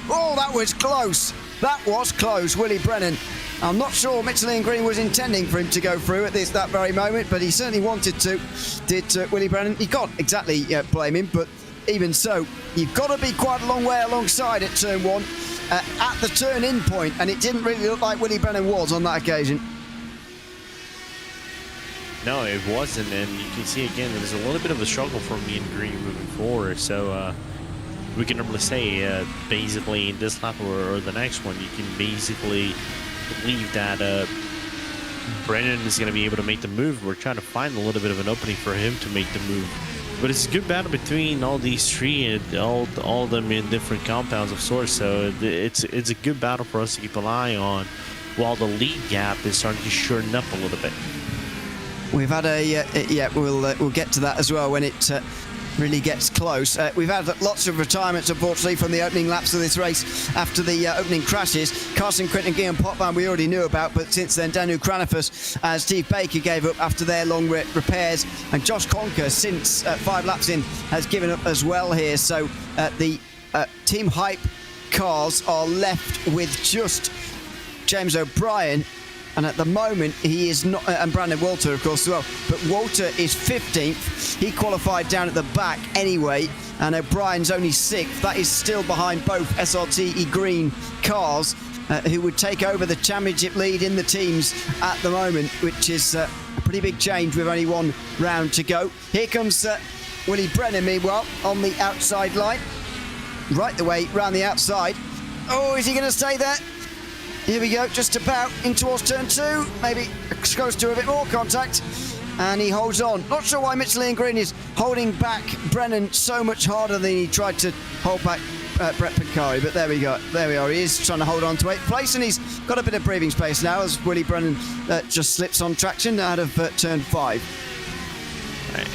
Oh, that was close. That was close. Willie Brennan I'm not sure Michelin Green was intending for him to go through at that very moment, but he certainly wanted to, did Willie Brennan. You can't exactly blame him, but even so, you've got to be quite a long way alongside at turn 1, at the turn-in point, and it didn't really look like Willie Brennan was on that occasion. No, it wasn't, and you can see again, there's a little bit of a struggle for me and Green moving forward, so we can normally say, basically, in this lap or the next one, you can basically believe that Brennan is going to be able to make the move. We're trying to find a little bit of an opening for him to make the move. But it's a good battle between all these three, and all of them in different compounds of sorts, so it's a good battle for us to keep an eye on, while the lead gap is starting to shorten up a little bit. We've had we'll get to that as well when it really gets close. We've had lots of retirements, unfortunately, from the opening laps of this race after the opening crashes. Carson Quinton, Guillaume Potvin we already knew about, but since then Danu Kranifus and Steve Baker gave up after their long repairs, and Josh Conker, since 5 laps in, has given up as well here. So the Team Hype cars are left with just James O'Brien, and at the moment he is not, and Brandon Walter of course as well, but Walter is 15th. He qualified down at the back anyway, and O'Brien's only 6th. That is still behind both SRTE Green cars, who would take over the championship lead in the teams at the moment, which is a pretty big change with only 1 round to go. Here comes Willie Brennan, meanwhile, on the outside line, right the way round the outside. Oh, is he going to stay there? Here we go, just about in towards turn 2, maybe close to a bit more contact, and he holds on. Not sure why Michelin Green is holding back Brennan so much harder than he tried to hold back Brett Pincari, but there we go. There we are. He is trying to hold on to 8th place, and he's got a bit of breathing space now as Willie Brennan just slips on traction out of turn 5.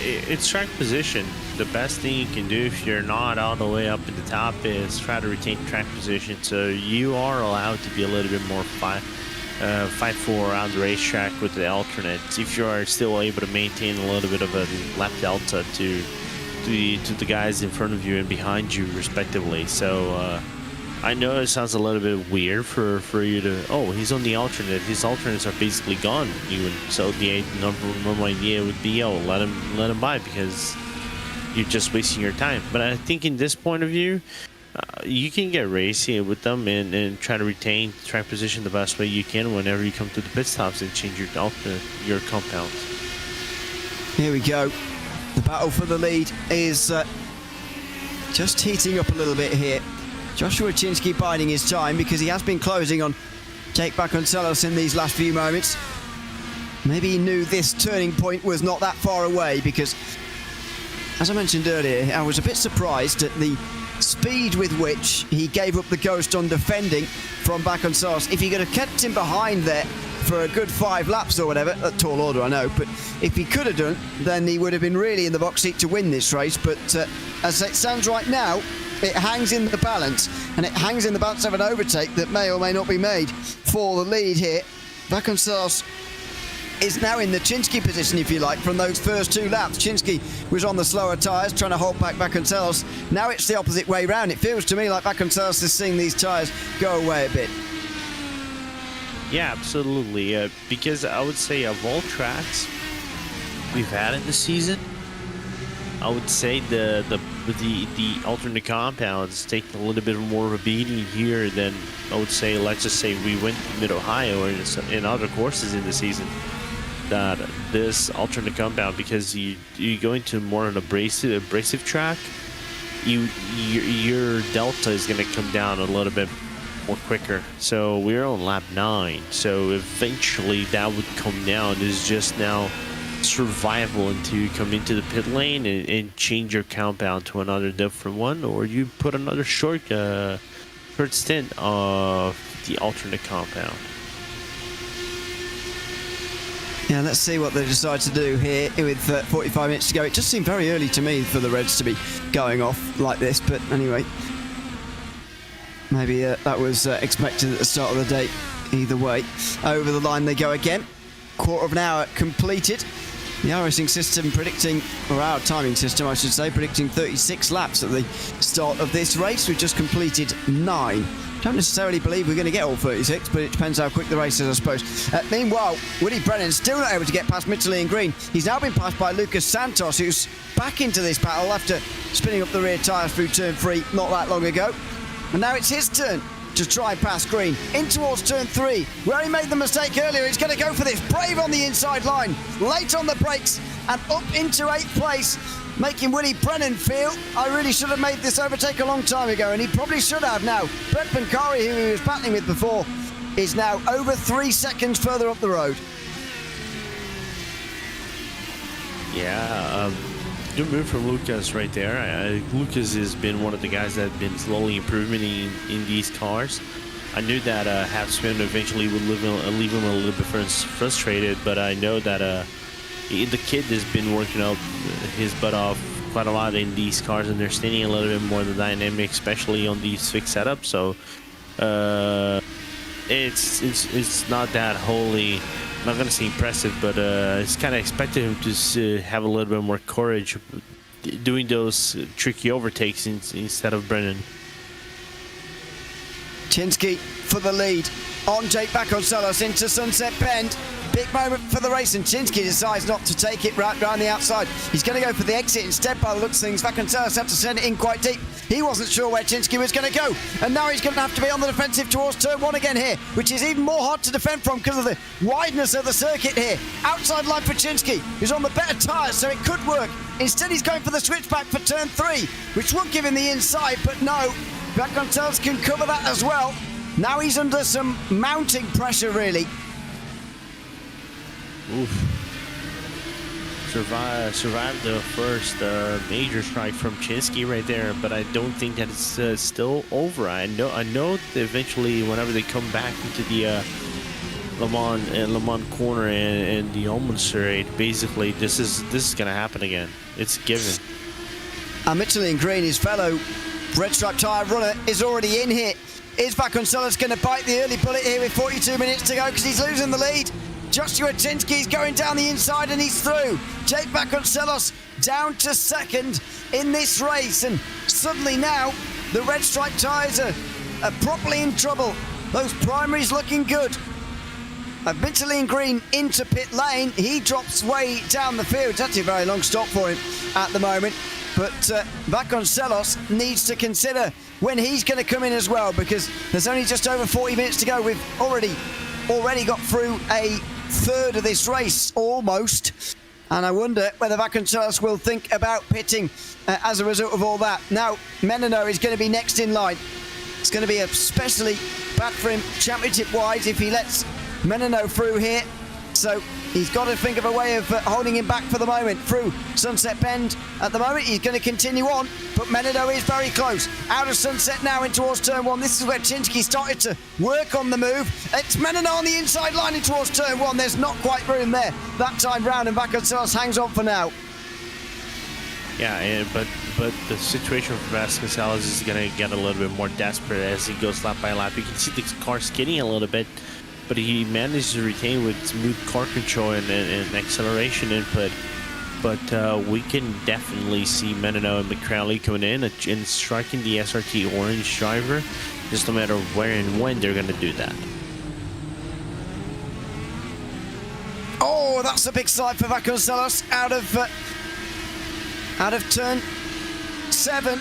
It's track position. The best thing you can do if you're not all the way up at the top is try to retain track position, so you are allowed to be a little bit more fight for around the racetrack with the alternates, if you are still able to maintain a little bit of a lap delta to the guys in front of you and behind you respectively. So I know it sounds a little bit weird for you to, oh, he's on the alternate, his alternates are basically gone even, so the normal idea would be, oh, let him by, because you're just wasting your time. But I think in this point of view, you can get racy with them and try to retain track position the best way you can whenever you come to the pit stops and change your compounds. Here we go. The battle for the lead is just heating up a little bit here. Joshua Chinsky biding his time because he has been closing on Jake Vasconcelos in these last few moments. Maybe he knew this turning point was not that far away, because as I mentioned earlier, I was a bit surprised at the speed with which he gave up the ghost on defending from Vasconcelos. If he could have kept him behind there for a good 5 laps or whatever, a tall order I know, but if he could have done, then he would have been really in the box seat to win this race. But as it stands right now, it hangs in the balance, and it hangs in the balance of an overtake that may or may not be made for the lead here. Vasconcelos is now in the Chinsky position, if you like, from those first 2 laps. Chinsky was on the slower tyres, trying to hold back Vasconcelos. Now it's the opposite way round. It feels to me like Vasconcelos is seeing these tyres go away a bit. Yeah, absolutely. Because I would say of all tracks we've had in the season, I would say the alternate compounds take a little bit more of a beating here than, I would say, let's just say we went to Mid-Ohio or in other courses in the season. That this alternate compound, because you go into more an abrasive track, your delta is going to come down a little bit more quicker. So we're on lap 9, so eventually that would come down. It's just now survival until you come into the pit lane and change your compound to another different one, or you put another short stint of the alternate compound. Yeah, let's see what they decide to do here with 45 minutes to go. It just seemed very early to me for the Reds to be going off like this, but anyway, maybe that was expected at the start of the day. Either way, over the line they go again. Quarter of an hour completed. The iRacing system predicting, or our timing system I should say, predicting 36 laps at the start of this race. We've just completed 9. Don't necessarily believe we're going to get all 36, but it depends how quick the race is, I suppose. Meanwhile, Willie Brennan still not able to get past Michelin Green. He's now been passed by Lucas Santos, who's back into this battle after spinning up the rear tyres through turn 3 not that long ago. And now it's his turn to try past Green in towards turn 3, where he made the mistake earlier. He's going to go for this. Brave on the inside line, late on the brakes, and up into 8th place, making Willie Brennan feel, I really should have made this overtake a long time ago, and he probably should have now. Brett Pancari, who he was battling with before, is now over 3 seconds further up the road. Yeah, good move from Lucas right there. Lucas has been one of the guys that have been slowly improving in these cars. I knew that half spin eventually would leave him a little bit frustrated, but I know that the kid has been working out his butt off quite a lot in these cars, understanding a little bit more the dynamics, especially on these fixed setups. So it's not that wholly, I'm not gonna say impressive, but it's kind of expected him to have a little bit more courage doing those tricky overtakes instead of Brennan. Chinsky for the lead on Jake Vasconcelos into Sunset Bend. Big moment for the race, and Chinsky decides not to take it right round the outside. He's going to go for the exit instead by the looks of things. Vasconcelos had to send it in quite deep. He wasn't sure where Chinsky was going to go, and now he's going to have to be on the defensive towards turn 1 again here, which is even more hard to defend from because of the wideness of the circuit here. Outside line for Chinsky, who's on the better tyres, so it could work. Instead, he's going for the switchback for turn 3, which would give him the inside, but no. Vasconcelos can cover that as well. Now he's under some mounting pressure, really. Oof. Survived the first major strike from Chinsky right there, but I don't think that it's still over. I know that eventually, whenever they come back into the Le Mans corner and the Almond straight, basically this is gonna happen again. It's given. And Michelin Green, his fellow red stripe tyre runner, is already in here. Is Vasconcelos going to bite the early bullet here with 42 minutes to go because he's losing the lead? Joshua Chinsky's going down the inside and he's through. Jake Vasconcelos down to second in this race, and suddenly now the red stripe tyres are properly in trouble. Those primaries looking good. Michelin Green into pit lane. He drops way down the field. It's actually a very long stop for him at the moment. But Vasconcelos needs to consider when he's going to come in as well, because there's only just over 40 minutes to go. We've already got through a third of this race, almost. And I wonder whether Vasconcelos will think about pitting as a result of all that. Now, Menino is going to be next in line. It's going to be especially bad for him championship-wise if he lets Menino through here. So he's got to think of a way of holding him back for the moment through Sunset Bend. At the moment, he's going to continue on, but Menino is very close. Out of Sunset now in towards turn 1. This is where Chinsky started to work on the move. It's Menino on the inside line in towards turn 1. There's not quite room there that time round, and Vasconcelos hangs on for now. Yeah, but the situation for Vasconcelos is going to get a little bit more desperate as he goes lap by lap. You can see the car skidding a little bit, but he managed to retain with smooth car control and acceleration input. But we can definitely see Menino and McCrowley coming in and striking the SRT orange driver, just no matter where and when they're going to do that. Oh, that's a big slide for Vasconcelos out of turn 7.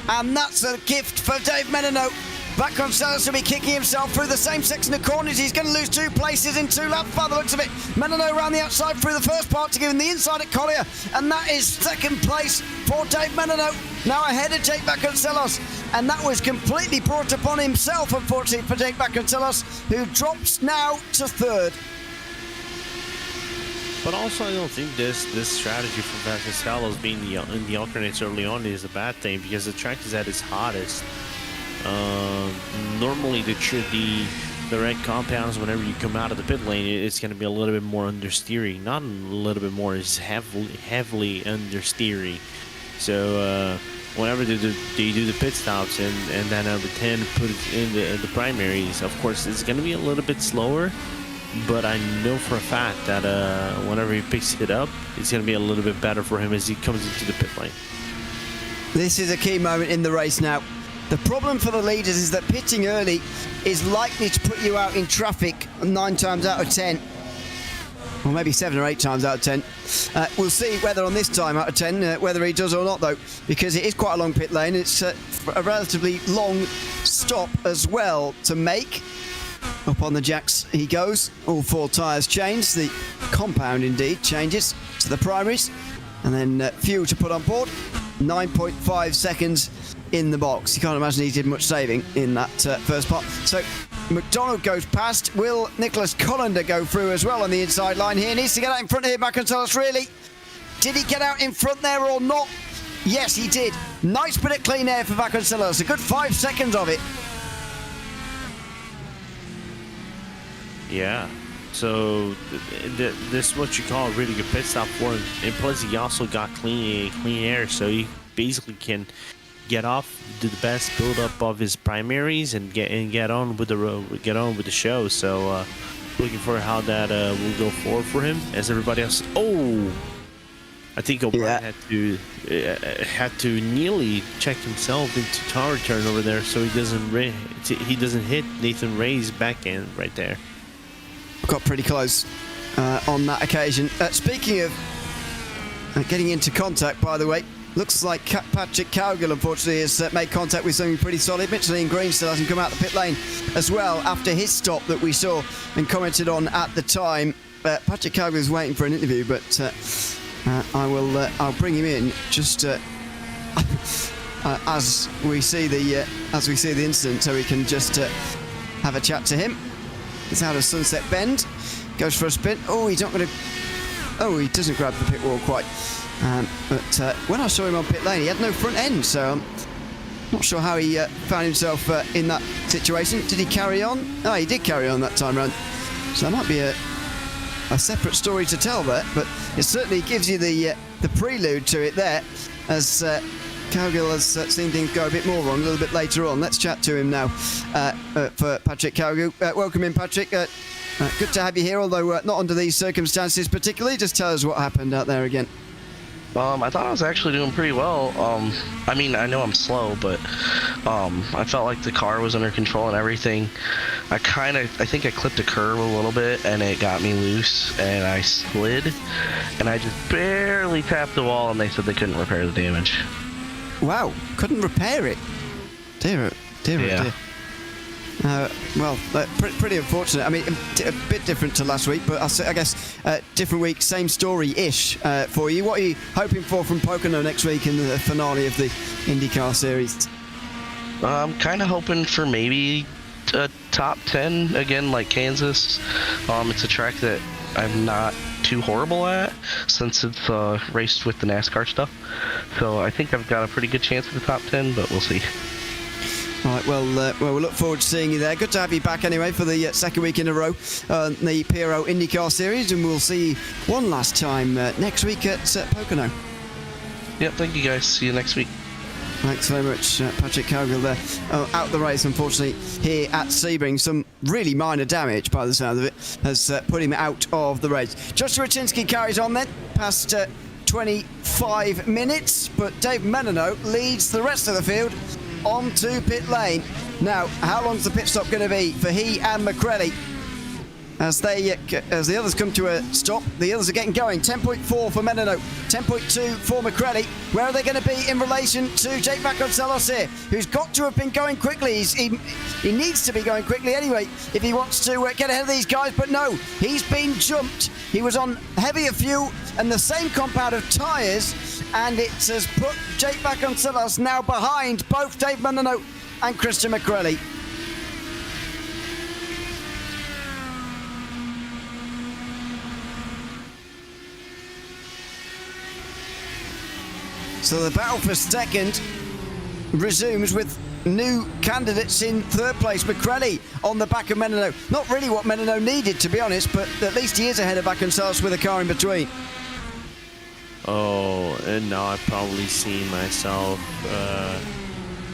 And that's a gift for Dave Menino. Vasconcelos will be kicking himself through the same section of corners. He's going to lose 2 places in 2 laps by the looks of it. Menino around the outside through the first part to give him the inside at Collier, and that is second place for Dave Menino, now ahead of Jake Vasconcelos. And that was completely brought upon himself, unfortunately, for Jake Vasconcelos, who drops now to third. But also, I don't think this strategy for Vasconcelos being in the alternates early on is a bad thing, because the track is at its hottest. Normally the red compounds, whenever you come out of the pit lane, it's going to be a little bit more understeery. Not a little bit more, it's heavily understeery. So whenever they do the pit stops and then number 10 put it in the primaries, of course it's going to be a little bit slower. But I know for a fact that whenever he picks it up, it's going to be a little bit better for him as he comes into the pit lane. This is a key moment in the race now. The problem for the leaders is that pitting early is likely to put you out in traffic 9 times out of 10. Or maybe 7 or 8 times out of 10. We'll see whether on this time out of 10, whether he does or not, though, because it is quite a long pit lane. It's a relatively long stop as well to make. Up on the jacks he goes. All 4 tyres changed. The compound, indeed, changes to the primaries. And then fuel to put on board. 9.5 seconds in the box. You can't imagine he did much saving in that first part. So McDonald goes past. Will Nicholas Collender go through as well on the inside line here? Needs to get out in front here, Baconsalos, really. Did he get out in front there or not? Yes, he did. Nice bit of clean air for Baconsalos. A good 5 seconds of it. Yeah. So this is what you call a really good pit stop for him. And plus, he also got clean air, so he basically can get off, do the best build up of his primaries, and get on with the show. So looking for how that will go forward for him. As everybody else, I think O'Brien had to nearly check himself into tower turn over there, so he doesn't hit Nathan Ray's backhand right there. Got pretty close on that occasion. Speaking of getting into contact, by the way, looks like Patrick Cowgill, unfortunately, has made contact with something pretty solid. Michelin Green still hasn't come out the pit lane as well after his stop that we saw and commented on at the time. Patrick Cowgill is waiting for an interview, but I'll bring him in just as we see the incident, so we can just have a chat to him. It's out of Sunset Bend, goes for a spin. He's not going to. He doesn't grab the pit wall quite. But when I saw him on pit lane, he had no front end, so I'm not sure how he found himself in that situation. Did he carry on? He did carry on that time round. So that might be a separate story to tell there, but it certainly gives you the prelude to it there, as Cowgill has seen things go a bit more wrong a little bit later on. Let's chat to him now for Patrick Cowgill. Welcome in, Patrick. Good to have you here, although not under these circumstances particularly. Just tell us what happened out there again. I thought I was actually doing pretty well. I mean, I know I'm slow, but I felt like the car was under control and everything. I think I clipped a curve a little bit, and it got me loose, and I slid, and I just barely tapped the wall, and they said they couldn't repair the damage. Wow, couldn't repair it. Dear. Well, pretty unfortunate. I mean, a bit different to last week, but I guess different week, same story-ish for you. What are you hoping for from Pocono next week in the finale of the IndyCar Series? I'm kind of hoping for maybe a top 10 again, like Kansas. It's a track that I'm not too horrible at since it's raced with the NASCAR stuff. So I think I've got a pretty good chance at the top 10, but we'll see. All right, well, we'll look forward to seeing you there. Good to have you back anyway for the second week in a row on the PRL IndyCar Series, and we'll see you one last time next week at Pocono. Yep, thank you guys. See you next week. Thanks very much, Patrick Cowgill there. Out the race, unfortunately, here at Sebring. Some really minor damage, by the sound of it, has put him out of the race. Joshua Raczynski carries on then, past 25 minutes, but Dave Menino leads the rest of the field onto pit lane. Now, how long's the pit stop going to be for he and McCready? As the others come to a stop, the others are getting going. 10.4 for Menino, 10.2 for McCready. Where are they going to be in relation to Jake Vasconcelos here, who's got to have been going quickly? He needs to be going quickly anyway if he wants to get ahead of these guys, but no, he's been jumped. He was on heavier fuel and the same compound of tyres, and it has put Jake Vasconcelos now behind both Dave Menino and Christian McCready. So the battle for second resumes with new candidates in third place. McCready on the back of Menino. Not really what Menino needed, to be honest, but at least he is ahead of Vasconcelos with a car in between. And now I've probably seen myself.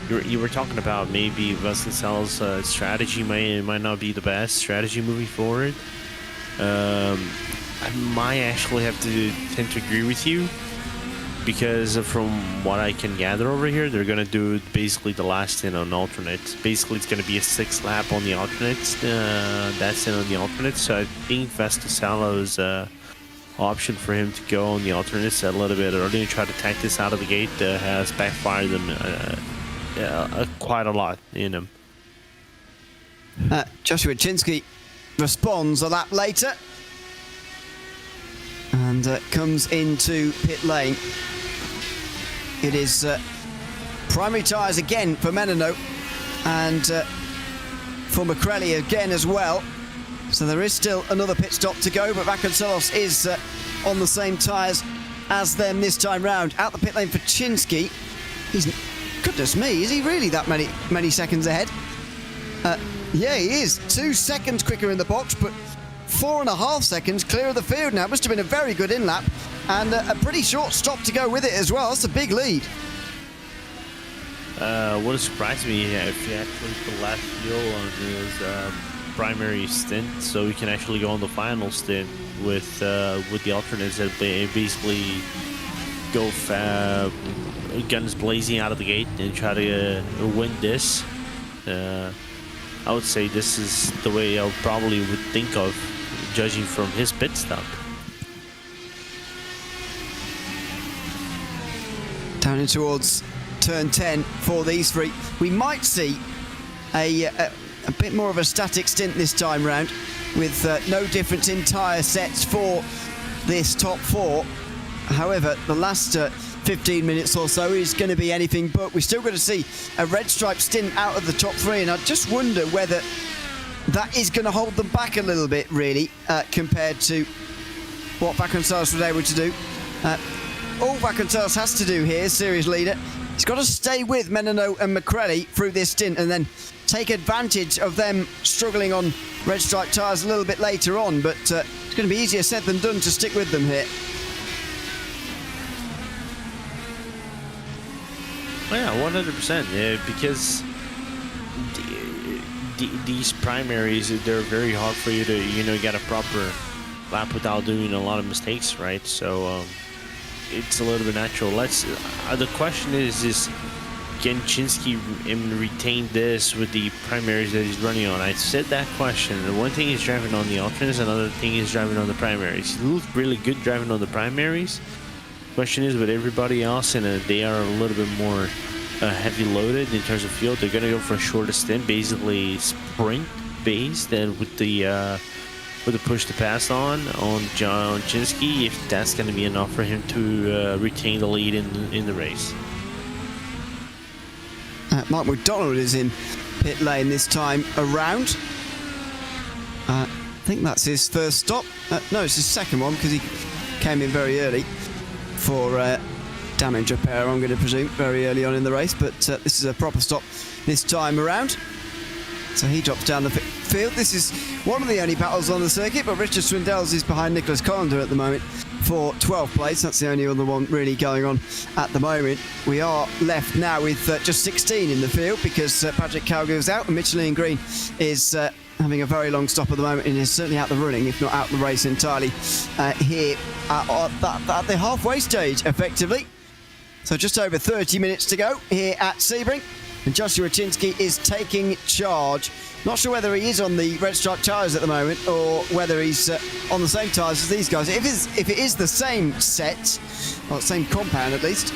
You were talking about maybe Vasconcelos' strategy might not be the best strategy moving forward. I might actually have to tend to agree with you. because from what I can gather over here, they're gonna do basically the last stint on alternates. Basically, it's gonna be a 6 lap on the alternates. That's in on the alternates. So I think Vesticalo's option for him to go on the alternates a little bit early and try to tank this out of the gate has backfired them quite a lot in him. Joshua Chinsky responds a lap later and comes into pit lane. It is primary tyres again for Menino and for McCrelly again as well. So there is still another pit stop to go, but Vasconcelos is on the same tyres as them this time round. Out the pit lane for Chinsky. He's, goodness me, is he really that many seconds ahead? Yeah, he is. 2 seconds quicker in the box, but 4.5 seconds clear of the field now. Must have been a very good in-lap and a pretty short stop to go with it as well. That's a big lead. Would surprise me if he actually put last fuel on his primary stint, so we can actually go on the final stint with the alternates that basically go guns blazing out of the gate and try to win this. I would say this is the way I probably would think of, judging from his pit stop. Down in towards turn 10 for these three. We might see a bit more of a static stint this time round, with no difference in tyre sets for this top 4. However, the last 15 minutes or so is going to be anything but. We're still going to see a red stripe stint out of the top 3, and I just wonder whether that is going to hold them back a little bit, really, compared to what Vasconcelos was able to do. All Vasconcelos has to do here, series leader, he's got to stay with Menino and McCrelly through this stint and then take advantage of them struggling on red stripe tyres a little bit later on, but it's going to be easier said than done to stick with them here. Yeah, 100%. Because these primaries, they're very hard for you to, get a proper lap without doing a lot of mistakes, right? So it's a little bit natural. The question is can Chinsky retain this with the primaries that he's running on? I said that question. One thing is driving on the alternates, another thing is driving on the primaries. He looked really good driving on the primaries. Question is, with everybody else in it, they are a little bit more heavy loaded in terms of fuel. They're going to go for a shorter stint, basically sprint based, and with the push to pass on John Chinsky, if that's going to be enough for him to retain the lead in the race. Mark McDonald is in pit lane this time around. I think that's his first stop. No, it's his second one because he came in very early for damage repair, I'm going to presume, very early on in the race, but this is a proper stop this time around. So he drops down the field. This is one of the only battles on the circuit, but Richard Swindells is behind Nicholas Collender at the moment for 12th place. That's the only other one really going on at the moment. We are left now with just 16 in the field because Patrick Calgill's out and Michelin Green is having a very long stop at the moment and is certainly out the running, if not out the race entirely, here at the halfway stage, effectively. So just over 30 minutes to go here at Sebring, and Joshua Chinsky is taking charge. Not sure whether he is on the red stripe tyres at the moment or whether he's on the same tyres as these guys. If it is the same set, or same compound at least,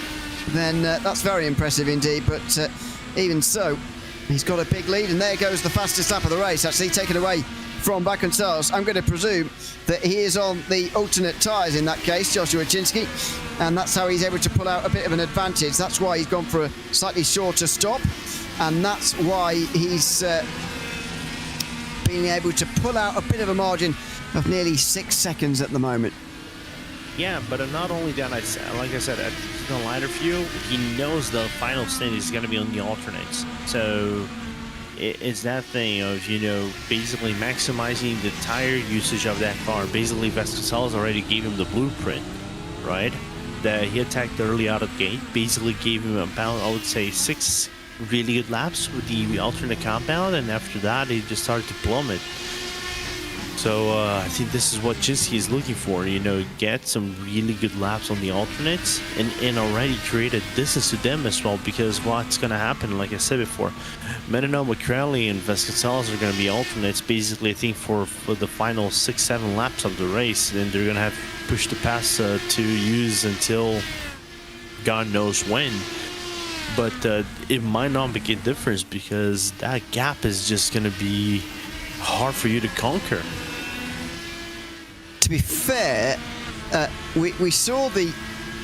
then that's very impressive indeed. But even so, he's got a big lead, and there goes the fastest lap of the race, actually taken away from Vasconcelos. I'm going to presume that he is on the alternate tyres in that case, Joshua Chinsky, and that's how he's able to pull out a bit of an advantage. That's why he's gone for a slightly shorter stop, and that's why he's being able to pull out a bit of a margin of nearly 6 seconds at the moment. Yeah, but not only that, like I said, at the lighter fuel, he knows the final stint is going to be on the alternates. So it's that thing of, basically maximizing the tire usage of that car. Basically, Vasconcelos already gave him the blueprint, right? That he attacked early out of the gate, basically gave him about, I would say, 6 really good laps with the alternate compound, and after that, he just started to plummet. So I think this is what Jinsky is looking for, you know, get some really good laps on the alternates and already create a distance to them as well, because what's going to happen, like I said before, Menino, McCrally, and Vasconcelos are going to be alternates basically, I think, for the final 6-7 laps of the race, and they're going to have push the pass to use until God knows when. But it might not make a difference because that gap is just going to be hard for you to conquer. To be fair, we saw the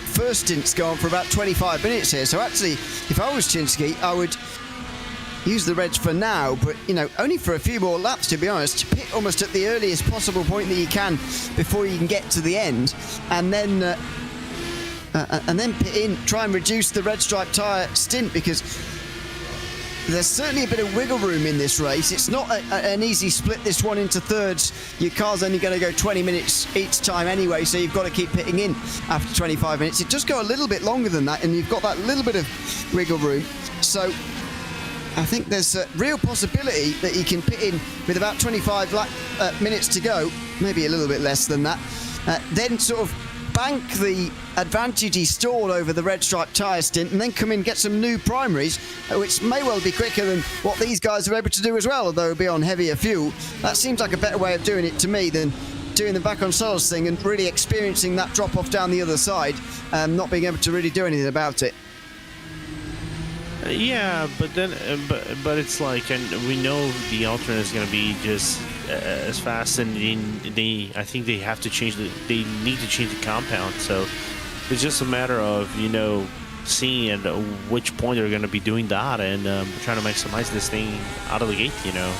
first stints go on for about 25 minutes here. So actually, if I was Chinsky, I would use the reds for now, but you know, only for a few more laps, to be honest. Pit almost at the earliest possible point that you can before you can get to the end, and then pit in, try and reduce the red stripe tyre stint, because there's certainly a bit of wiggle room in this race. It's not an easy split this one into thirds. Your car's only going to go 20 minutes each time anyway, so you've got to keep pitting in after 25 minutes. It does go a little bit longer than that, and you've got that little bit of wiggle room. So I think there's a real possibility that he can pit in with about 25 minutes to go, maybe a little bit less than that. Then sort of bank the advantage he stored over the red stripe tyre stint, and then come in and get some new primaries, which may well be quicker than what these guys are able to do as well, although it'll be on heavier fuel. That seems like a better way of doing it to me than doing the back on solos thing and really experiencing that drop off down the other side and not being able to really do anything about it. Yeah, but then, but it's like, and we know the alternate is going to be just as fast, and I think they have to change they need to change the compound. So it's just a matter of, you know, seeing at which point they're going to be doing that and trying to maximize this thing out of the gate, you know.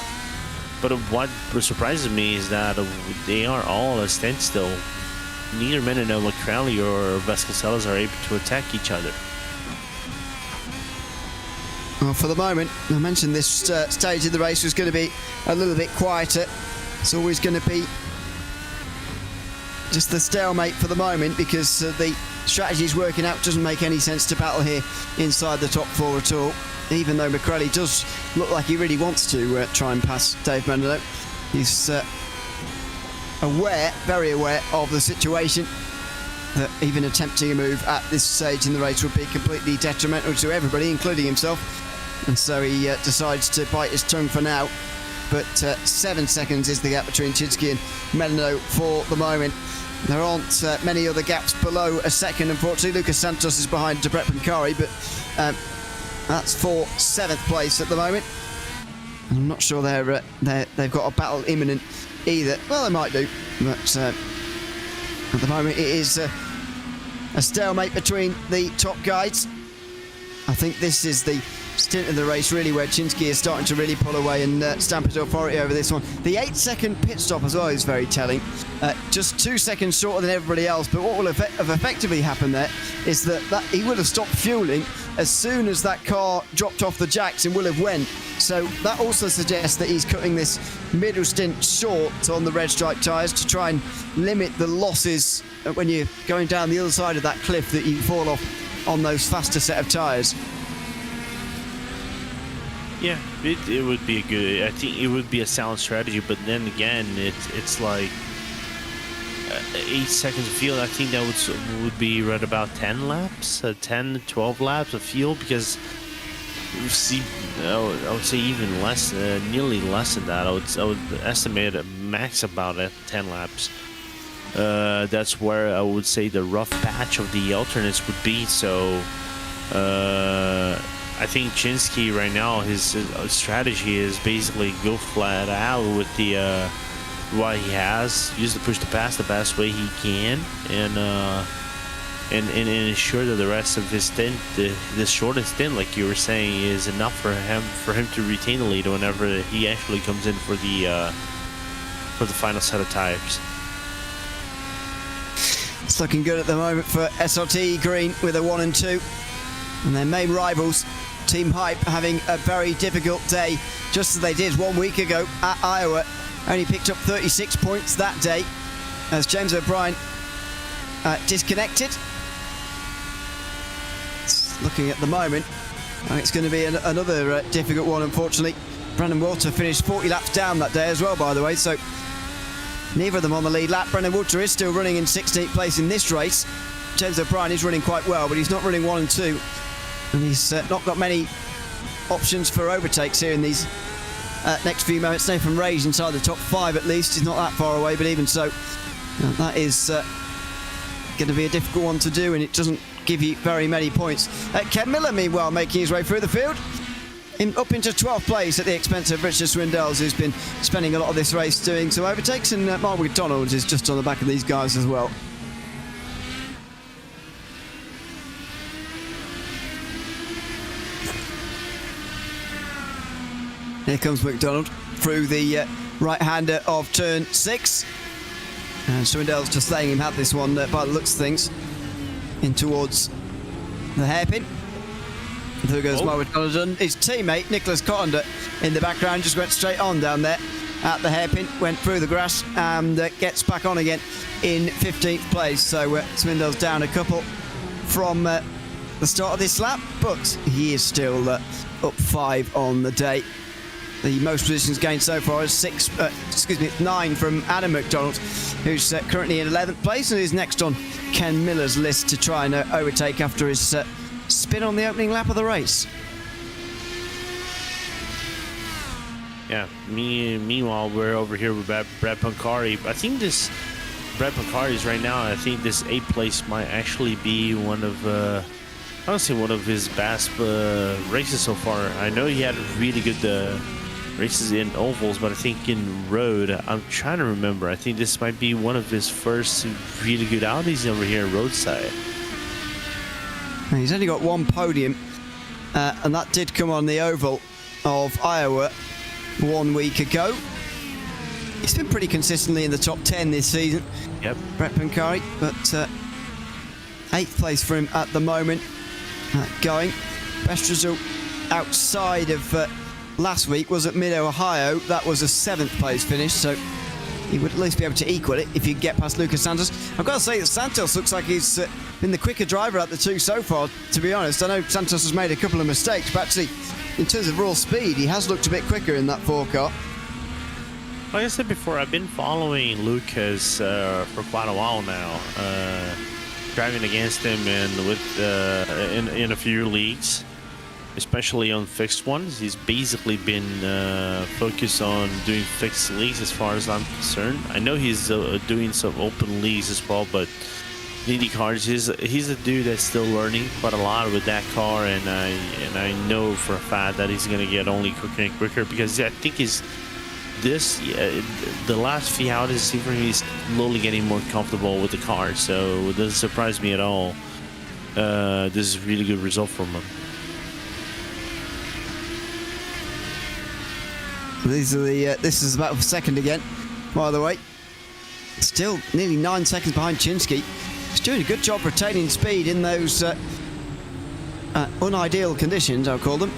But what surprises me is that they are all a standstill. Neither Menino, McCrally, or Vasconcelos are able to attack each other. Well, for the moment, I mentioned this stage of the race was going to be a little bit quieter. It's always going to be just the stalemate for the moment, because the strategy's working out. Doesn't make any sense to battle here inside the top four at all, even though McCrally does look like he really wants to try and pass Dave Menino. He's very aware of the situation, that even attempting a move at this stage in the race would be completely detrimental to everybody, including himself. And so he decides to bite his tongue for now. But 7 seconds is the gap between Chinsky and Menino for the moment. There aren't many other gaps below a second, unfortunately. Lucas Santos is behind Debrep Pancari, but that's for 7th place at the moment. I'm not sure they've got a battle imminent either. Well, they might do, but at the moment it is a stalemate between the top guys. I think this is the stint of the race really where Chinsky is starting to really pull away and stamp his authority over this one. The 8-second pit stop as well is very telling. Just 2 seconds shorter than everybody else, but what will have effectively happened there is that he would have stopped fueling as soon as that car dropped off the jacks and will have went. So that also suggests that he's cutting this middle stint short on the red stripe tyres to try and limit the losses when you're going down the other side of that cliff that you fall off on those faster set of tyres. Yeah, it would be a good. I think it would be a sound strategy, but then again, it's like 8 seconds of fuel. I think that would be right about 10 laps, 10 to 12 laps of fuel, because I would say even less, nearly less than that. I would estimate a max about 10 laps. That's where I would say the rough patch of the alternates would be. So I think Chinsky right now, his strategy is basically go flat out with the what he has, use the push to pass the best way he can, and ensure that the rest of his stint, the shortest stint, like you were saying, is enough for him to retain the lead whenever he actually comes in for the final set of tires. It's looking good at the moment for SRT Green with a 1 and 2, and their main rivals, Team Hype, having a very difficult day, just as they did 1 week ago at Iowa. Only picked up 36 points that day as James O'Brien disconnected. Looking at the moment, it's going to be another difficult one, unfortunately. Brandon Walter finished 40 laps down that day as well, by the way, so Neither of them on the lead lap. Brendan Woodter is still running in 16th place in this race. James O'Brien is running quite well, but he's not running 1 and 2. And he's not got many options for overtakes here in these next few moments. Nathan Ray's inside the top 5 at least. He's not that far away, but even so, that is going to be a difficult one to do, and it doesn't give you very many points. Ken Miller, meanwhile, making his way through the field. Up into 12th place at the expense of Richard Swindells, who's been spending a lot of this race doing some overtakes, and Mark McDonald is just on the back of these guys as well. Here comes McDonald through the right-hander of turn 6. And Swindells just letting him have this one by the looks of things. In towards the hairpin. There goes Mark McDonald. His teammate, Nicholas Cottender, in the background, just went straight on down there at the hairpin, went through the grass and gets back on again in 15th place. So Swindells down a couple from the start of this lap, but he is still up 5 on the day. The most positions gained so far is 9 from Adam McDonald, who's currently in 11th place and is next on Ken Miller's list to try and overtake after his spin on the opening lap of the race. Yeah, meanwhile, we're over here with Brad Pancari. I think this Brad Pancari's right now, I think this 8th place might actually be one of I don't say one of his best races so far. I know he had really good races in ovals, but I think in road, I'm trying to remember. I think this might be one of his first really good outings over here roadside. He's only got 1 podium, and that did come on the oval of Iowa 1 week ago. He's been pretty consistently in the top 10 this season. Yep. Brett Pancari, but 8th place for him at the moment. Going. Best result outside of last week was at Mid-Ohio. That was a 7th place finish, so he would at least be able to equal it if you get past Lucas Santos. I've got to say that Santos looks like he's been the quicker driver at the two so far, to be honest. I know Santos has made a couple of mistakes, but actually, in terms of raw speed, he has looked a bit quicker in that 4 car. Like I said before, I've been following Lucas for quite a while now, driving against him and with in a few leagues, especially on fixed ones. He's basically been focused on doing fixed leagues as far as I'm concerned. I know he's doing some open leagues as well, but IndyCars, he's a dude that's still learning quite a lot with that car, and I know for a fact that he's gonna get only quicker and quicker, because I think the last few outings he's slowly getting more comfortable with the car, so it doesn't surprise me at all. This is a really good result from him. These are the. This is about 1 again, by the way. Still nearly 9 seconds behind Chinsky. He's doing a good job retaining speed in those unideal conditions, I'll call them.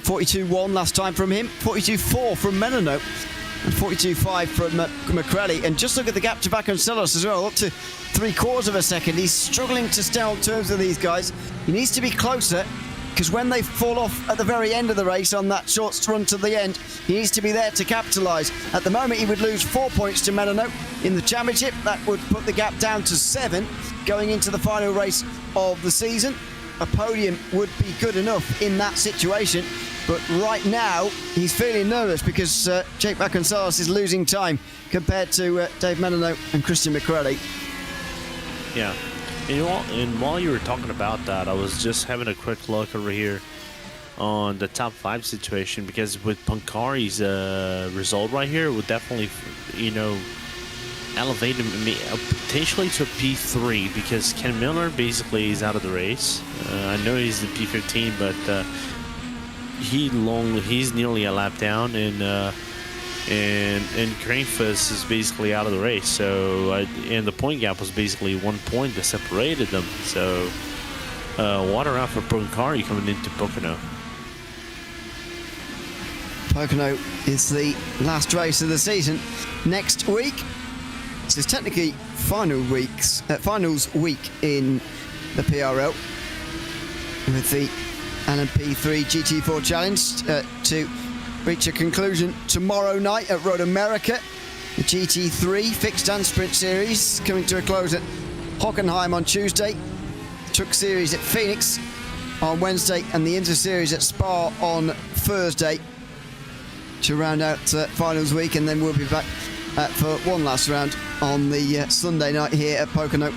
42.1 last time from him, 42.4 from Menino, and 42.5 from McCrelly. And just look at the gap to Vasconcelos as well, up to 3/4 of a second. He's struggling to stay on terms with these guys. He needs to be closer, because when they fall off at the very end of the race on that short run to the end, he needs to be there to capitalise. At the moment, he would lose 4 points to Menino in the championship. That would put the gap down to 7 going into the final race of the season. A podium would be good enough in that situation. But right now, he's feeling nervous because Jake Vasconcelos is losing time compared to Dave Menino and Christian McCrelly. Yeah. And while you were talking about that, I was just having a quick look over here on the top 5 situation, because with Pancari's result right here, it would definitely, elevate him potentially to a P3, because Ken Miller basically is out of the race. I know he's the P15, but he's nearly a lap down, and Cranefuss is basically out of the race. So and the point gap was basically 1 point that separated them. So water out for Pancari coming into Pocono. Pocono is the last race of the season. Next week, this is technically finals week in the PRL, with the LMP3 GT4 Challenge to reach a conclusion tomorrow night at Road America. The GT3 Fixed and Sprint Series coming to a close at Hockenheim on Tuesday. Truck Series at Phoenix on Wednesday, and the Inter Series at Spa on Thursday to round out finals week, and then we'll be back for one last round on the Sunday night here at Pocono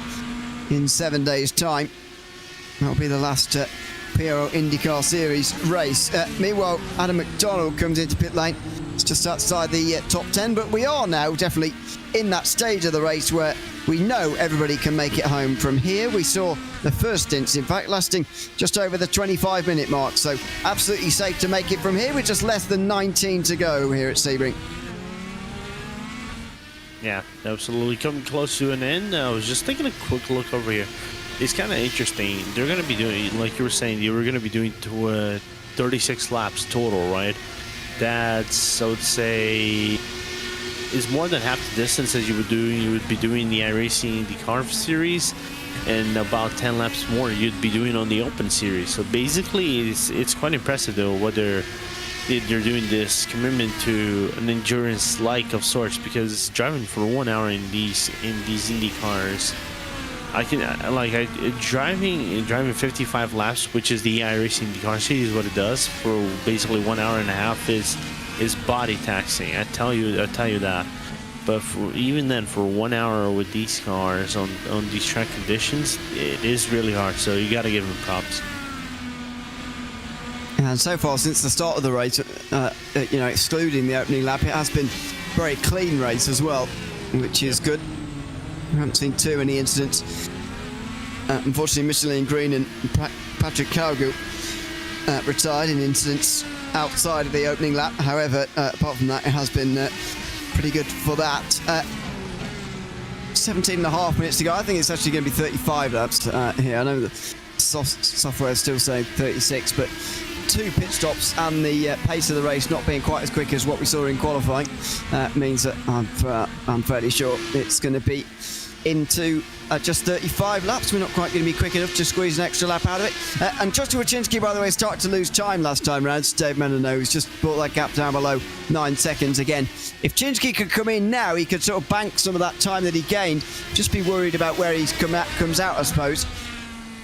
in 7 days' time. That'll be the last PRL INDYCAR Series race. Meanwhile, Adam McDonald comes into pit lane. It's just outside the top 10, but we are now definitely in that stage of the race where we know everybody can make it home from here. We saw the first stints, in fact, lasting just over the 25-minute mark, so absolutely safe to make it from here with just less than 19 to go here at Sebring. Yeah, absolutely. Coming close to an end. I was just taking a quick look over here. It's kind of interesting. They're going to be doing, like you were saying, you were going to be doing 36 laps total, right? That's, I would say, is more than half the distance as you would be doing the iRacing INDYCAR Series, and about 10 laps more you'd be doing on the Open Series. So basically, it's quite impressive though what they're doing, this commitment to an endurance like of sorts, because driving for 1 hour in these Indy cars, driving 55 laps, which is the iRacing INDYCAR Series, what it does for basically 1 hour and a half is body taxing. I tell you that. But even then, for 1 hour with these cars on these track conditions, it is really hard. So you got to give them props. And so far, since the start of the race, excluding the opening lap, it has been a very clean race as well, which is good. We haven't seen too many incidents. Unfortunately, Michelin Green and Patrick Cargill retired in incidents outside of the opening lap. However, apart from that, it has been pretty good for that. 17.5 minutes to go. I think it's actually going to be 35 laps here. I know the software is still saying 36, but 2 pit stops and the pace of the race not being quite as quick as what we saw in qualifying means that I'm fairly sure it's going to be into just 35 laps. We're not quite going to be quick enough to squeeze an extra lap out of it. And Joshua Wachinski, by the way, started to lose time last time round. So Dave Menino has just brought that gap down below 9 seconds again. If Wachinski could come in now, he could sort of bank some of that time that he gained. Just be worried about where he comes out, I suppose.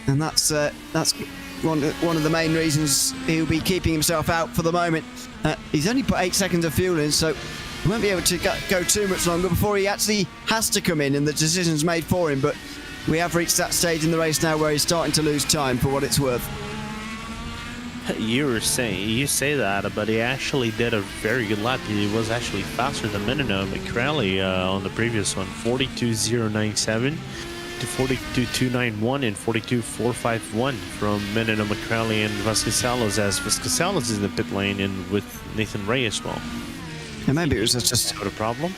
And that's one of the main reasons he'll be keeping himself out for the moment. He's only put 8 seconds of fuel in, so he won't be able to go too much longer before he actually has to come in and the decision's made for him. But we have reached that stage in the race now where he's starting to lose time, for what it's worth. You say that, but he actually did a very good lap. He was actually faster than Menino McCrally on the previous one, 42.097 to 42.291 and 42.451 from Menino McCrally and Vasconcelos, as Vasconcelos is in the pit lane and with Nathan Ray as well. Yeah, maybe it was just a problem.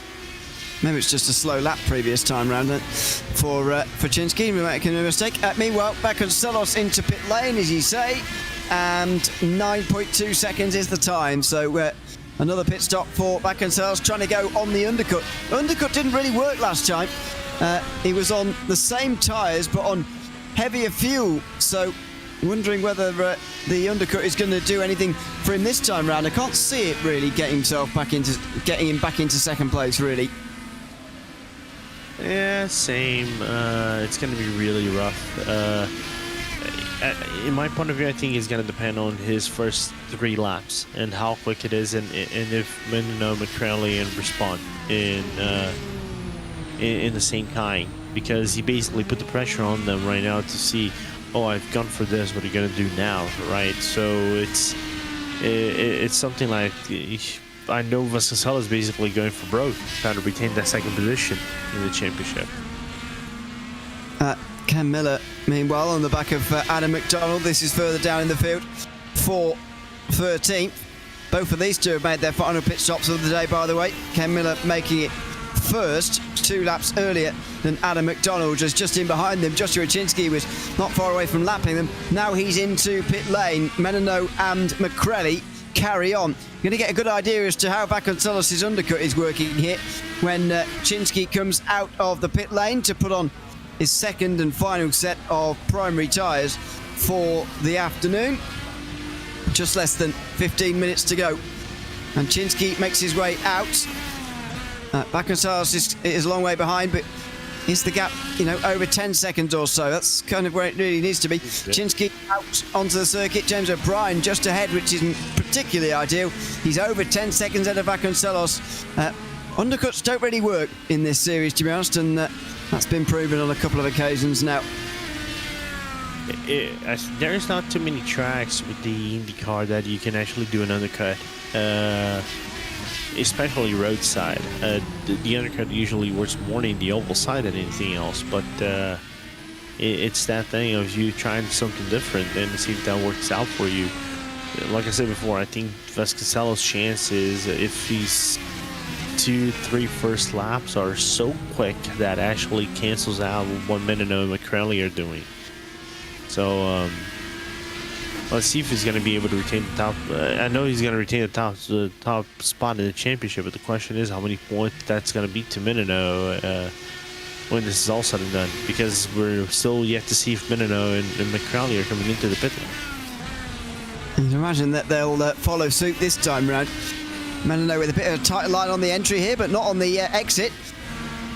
Maybe it's just a slow lap previous time round for Chinsky. We're making a mistake. Meanwhile, Vasconcelos into pit lane, as you say, and 9.2 seconds is the time. So another pit stop for Vasconcelos, trying to go on the undercut. Undercut didn't really work last time. He was on the same tyres but on heavier fuel, so wondering whether the undercut is going to do anything for him this time round. I can't see it really getting him back into second place, really. Yeah, same. It's going to be really rough. In my point of view, I think it's going to depend on his first 3 laps and how quick it is, and if Menino McCrally and respond in the same kind, because he basically put the pressure on them right now to see, oh, I've gone for this, what are you going to do now, right? So it's something like, I know Vasconcelos is basically going for broke, trying to retain that second position in the championship. Ken Miller, meanwhile, on the back of Adam McDonald. This is further down in the field for 13th. Both of these two have made their final pit stops of the day, by the way. Ken Miller making it first, 2 laps earlier than Adam McDonald, just in behind them. Joshua Chinsky was not far away from lapping them. Now he's into pit lane. Menino and McCrelly carry on. You're going to get a good idea as to how Vasconcelos' undercut is working here when Chinsky comes out of the pit lane to put on his second and final set of primary tyres for the afternoon. Just less than 15 minutes to go. And Chinsky makes his way out. Vasconcelos is a long way behind, but is the gap, over 10 seconds or so? That's kind of where it really needs to be. Chinsky out onto the circuit. James O'Brien just ahead, which isn't particularly ideal. He's over 10 seconds ahead of Vasconcelos. Undercuts don't really work in this series, to be honest, and that's been proven on a couple of occasions now. There's not too many tracks with the IndyCar that you can actually do an undercut, especially roadside. The undercut usually works more in the oval side than anything else, but it's that thing of you trying something different and see if that works out for you. Like I said before, I think Vasconcelos' chances, if he's 2-3 first laps, are so quick that actually cancels out what Menino and McCrelly are doing. So let's see if he's going to be able to retain the top. I know he's going to retain the top spot in the championship, but the question is how many points that's going to be to Menino when this is all said and done, because we're still yet to see if Menino and McCrelly are coming into the pit lane. You can imagine that they'll follow suit this time round. Menino with a bit of a tight line on the entry here, but not on the exit.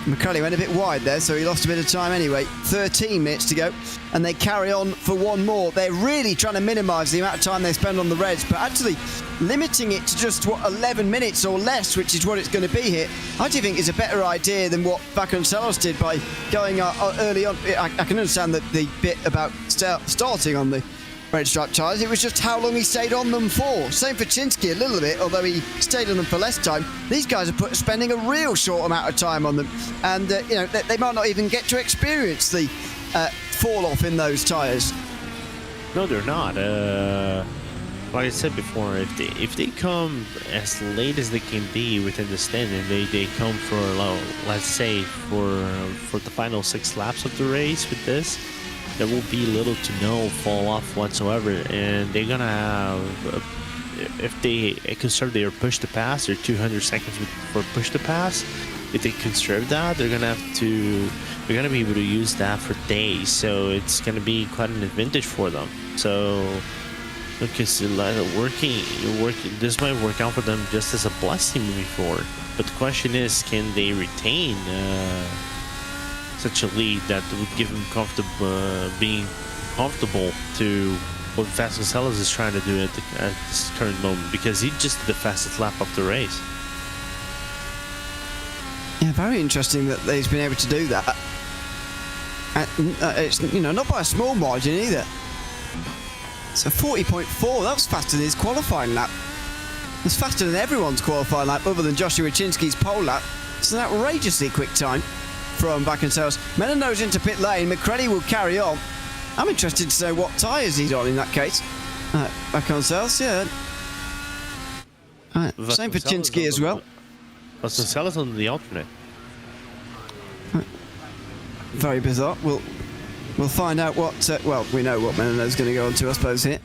McCrelly went a bit wide there, so he lost a bit of time anyway. 13 minutes to go, and they carry on for one more. They're really trying to minimise the amount of time they spend on the Reds, but actually limiting it to just, 11 minutes or less, which is what it's going to be here, I do think is a better idea than what Vasconcelos did by going early on. I can understand the bit about starting on the red stripe tyres. It was just how long he stayed on them for. Same for Chinsky a little bit, although he stayed on them for less time. These guys are spending a real short amount of time on them, and they might not even get to experience the fall off in those tyres. No, they're not. Like I said before, if they come as late as they can be within the stand, and they come for, let's say, for the final 6 laps of the race with this, there will be little to no fall off whatsoever, and they're gonna have, if they conserve their push to pass, their 200 seconds for push to pass, if they conserve that, they're gonna be able to use that for days, so it's gonna be quite an advantage for them. So because this might work out for them just as a blessing moving forward, but the question is, can they retain such a lead that would give him being comfortable to what Vasconcelos is trying to do at this current moment, because he just did the fastest lap of the race. Yeah, very interesting that he's been able to do that. It's not by a small margin either. So 40.4, that was faster than his qualifying lap. It's faster than everyone's qualifying lap other than Joshua Chinsky's pole lap. It's an outrageously quick time from Vasconcelos. Menino's into pit lane. McCready will carry on. I'm interested to know what tyres he's on in that case. Vasconcelos, yeah. Same for Chinsky as well. Vasconcelos on the alternate. Very bizarre. We'll find out what... well, we know what Menino's going to go on to, I suppose, here.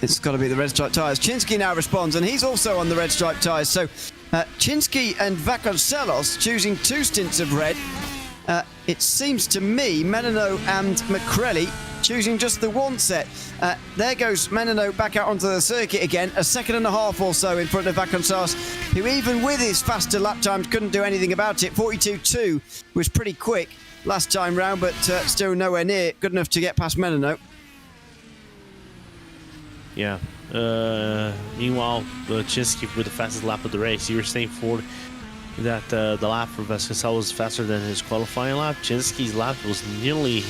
It's got to be the red stripe tyres. Chinsky now responds, and he's also on the red stripe tyres. So Chinsky and Vasconcelos choosing 2 stints of red. It seems to me Menino and McCrelly choosing just the 1 set. There goes Menino back out onto the circuit again, a second and a half or so in front of Vasconcelos, who even with his faster lap times couldn't do anything about it. 42.2 was pretty quick last time round, but still nowhere near good enough to get past Menino. Yeah. Meanwhile, Chinsky with the fastest lap of the race. You were saying Ford that the lap for Vasconcelos was faster than his qualifying lap. Chinsky's lap was nearly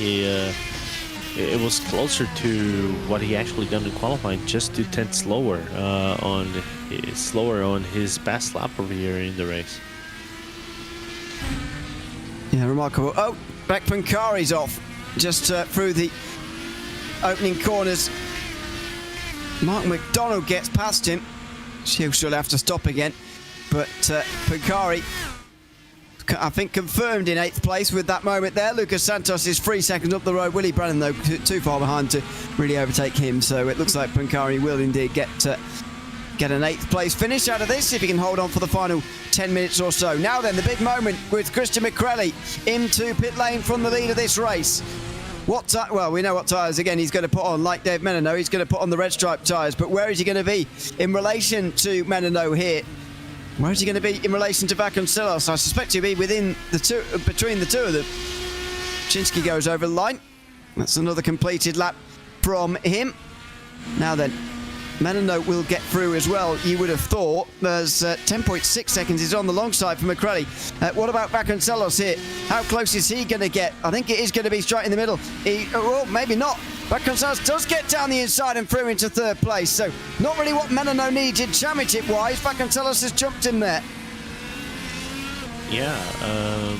it was closer to what he actually done in qualifying, just 2 tenths slower on his best lap over here in the race. Yeah, remarkable. Oh, Beck Pancari's off just through the opening corners. Mark McDonald gets past him. He'll still have to stop again. But Pancari, I think, confirmed in 8th place with that moment there. Lucas Santos is 3 seconds up the road. Willie Brennan, though, too far behind to really overtake him. So it looks like Pancari will indeed get an 8th place finish out of this if he can hold on for the final 10 minutes or so. Now then, the big moment with Christian McCrelly into pit lane from the lead of this race. Well, we know what tyres, again, he's going to put on. Like Dave Menino, he's going to put on the red stripe tyres. But where is he going to be in relation to Menino here? Where is he going to be in relation to Vasconcelos? I suspect he'll be within the two, between the two of them. Chinsky goes over the line. That's another completed lap from him. Now then, Menino will get through as well, you would have thought. There's 10.6 seconds. He's on the long side for McCrelly. What about Vasconcelos here? How close is he going to get? I think it is going to be straight in the middle. Well, maybe not. Vasconcelos does get down the inside and through into third place. So not really what Menino needed championship-wise. Vasconcelos has jumped in there. Yeah,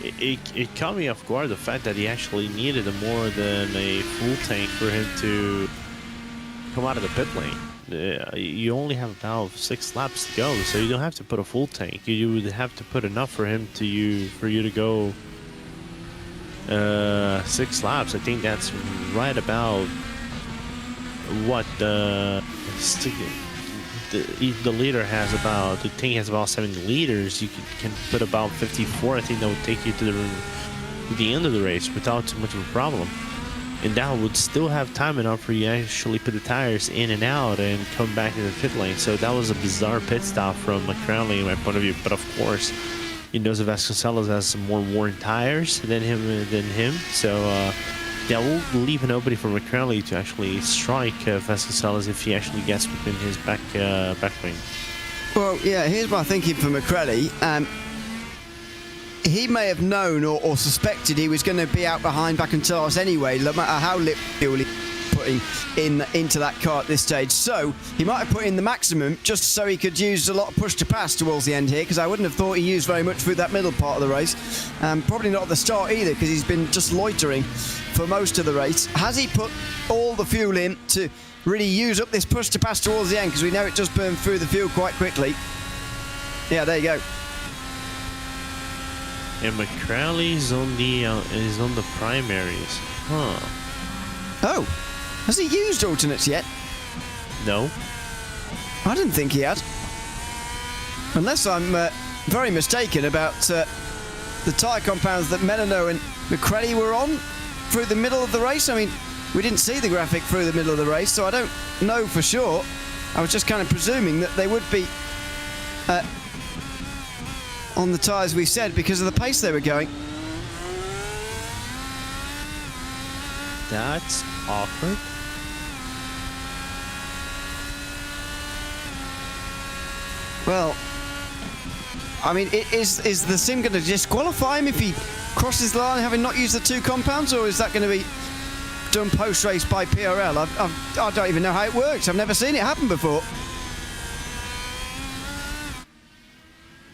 it caught me off guard, the fact that he actually needed more than a full tank for him to come out of the pit lane. You only have about 6 laps to go, so you don't have to put a full tank. You would have to put enough for him for you to go 6 laps. I think that's right about what the leader has about, the tank has about 70 liters. You can put about 54. I think that would take you to the end of the race without too much of a problem. And that would still have time enough for you to actually put the tires in and out and come back to the pit lane. So that was a bizarre pit stop from McCrelly in my point of view. But of course, he knows that Vasconcelos has some more worn tires than him. So that will leave an opening for McCrelly to actually strike Vasconcelos if he actually gets within his back wing. Well, yeah, here's my thinking for McCrelly. He may have known or suspected he was going to be out behind Vasconcelos anyway, no matter how little he putting into that car at this stage. So he might have put in the maximum just so he could use a lot of push to pass towards the end here, because I wouldn't have thought he used very much through that middle part of the race. Probably not at the start either, because he's been just loitering for most of the race. Has he put all the fuel in to really use up this push to pass towards the end? Because we know it does burn through the fuel quite quickly. Yeah, there you go. And McCrelly is on the primaries. Huh. Oh, has he used alternates yet? No. I didn't think he had. Unless I'm very mistaken about the tyre compounds that Menino and McCrelly were on through the middle of the race. I mean, we didn't see the graphic through the middle of the race, so I don't know for sure. I was just kind of presuming that they would be on the tyres we said because of the pace they were going. That's awkward. Well, I mean, is the sim going to disqualify him if he crosses the line having not used the 2 compounds, or is that going to be done post-race by PRL? I don't even know how it works. I've never seen it happen before.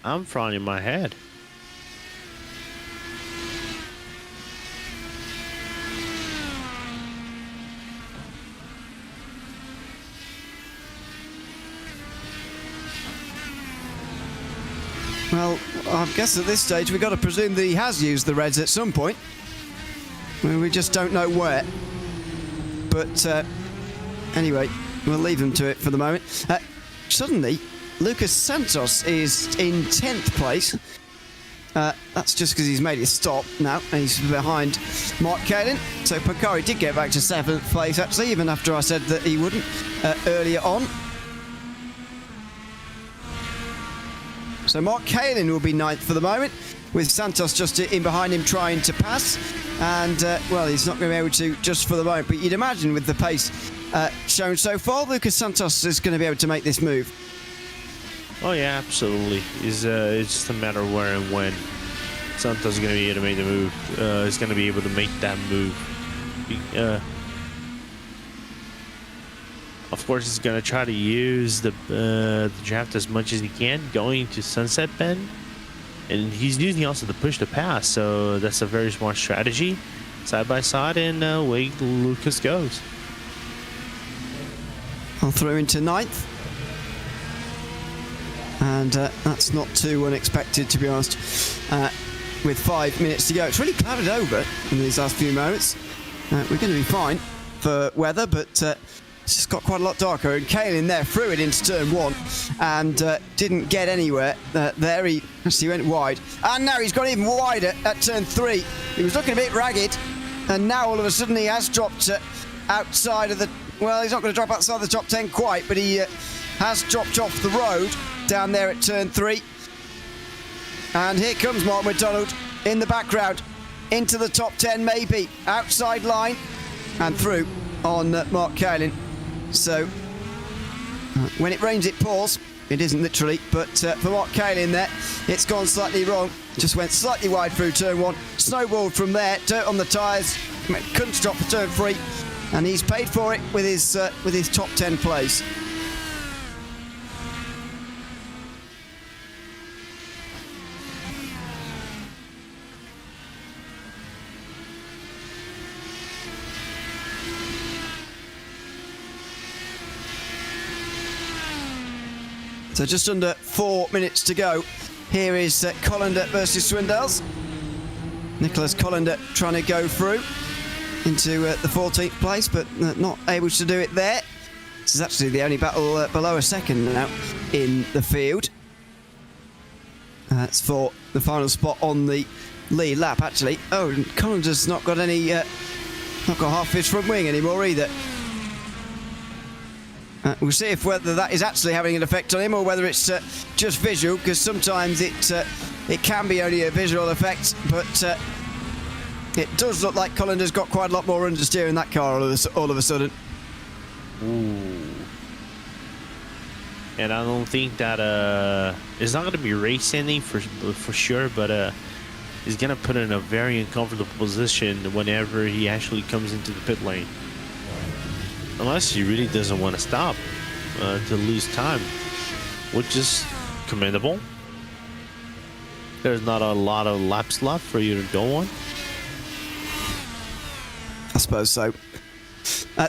I'm frowning my head. Well, I guess at this stage we've got to presume that he has used the reds at some point. I mean, we just don't know where. But anyway, we'll leave him to it for the moment. Suddenly, Lucas Santos is in 10th place. That's just because he's made it stop now, and he's behind Mark Kalin. So Pocari did get back to 7th place, actually, even after I said that he wouldn't earlier on. So Mark Kalin will be 9th for the moment, with Santos just in behind him trying to pass. And, well, he's not going to be able to just for the moment. But you'd imagine with the pace shown so far, Lucas Santos is going to be able to make this move. Oh yeah, absolutely. It's just a matter of where and when Santos is going to be able to make the move. He's going to be able to make that move. Of course, he's going to try to use the draft as much as he can, going to Sunset Bend, and he's using also the push to pass. So that's a very smart strategy, side by side, and away Lucas goes. I'll throw into 9th. And that's not too unexpected, to be honest, with 5 minutes to go. It's really clouded over in these last few moments. We're going to be fine for weather, but it's just got quite a lot darker. And Kalin there threw it into turn 1 and didn't get anywhere. There he went wide. And now he's got even wider at turn 3. He was looking a bit ragged, and now all of a sudden he has dropped outside of the... Well, he's not going to drop outside the top 10 quite, but he has dropped off the road down there at turn 3. And here comes Mark McDonald in the background, into the top 10 maybe, outside line and through on Mark Cailin. So when it rains it pours. It isn't literally, but for Mark Cailin there, it's gone slightly wrong. Just went slightly wide through turn 1, snowballed from there, dirt on the tyres, couldn't stop for turn 3, and he's paid for it with his top 10 place. So just under 4 minutes to go. Here is Colander versus Swindells. Nicholas Colander trying to go through into the 14th place, but not able to do it there. This is actually the only battle below a second now in the field. That's for the final spot on the lead lap, actually. Oh, and Colander's not got any, not got half his front wing anymore either. We'll see if whether that is actually having an effect on him or whether it's just visual, because sometimes it can be only a visual effect, but it does look like Colander's got quite a lot more understeer in that car all of a sudden. Ooh. And I don't think that it's not going to be race ending for sure, but he's going to put in a very uncomfortable position whenever he actually comes into the pit lane. Unless he really doesn't want to stop to lose time, which is commendable. There's not a lot of laps left for you to go on. I suppose so.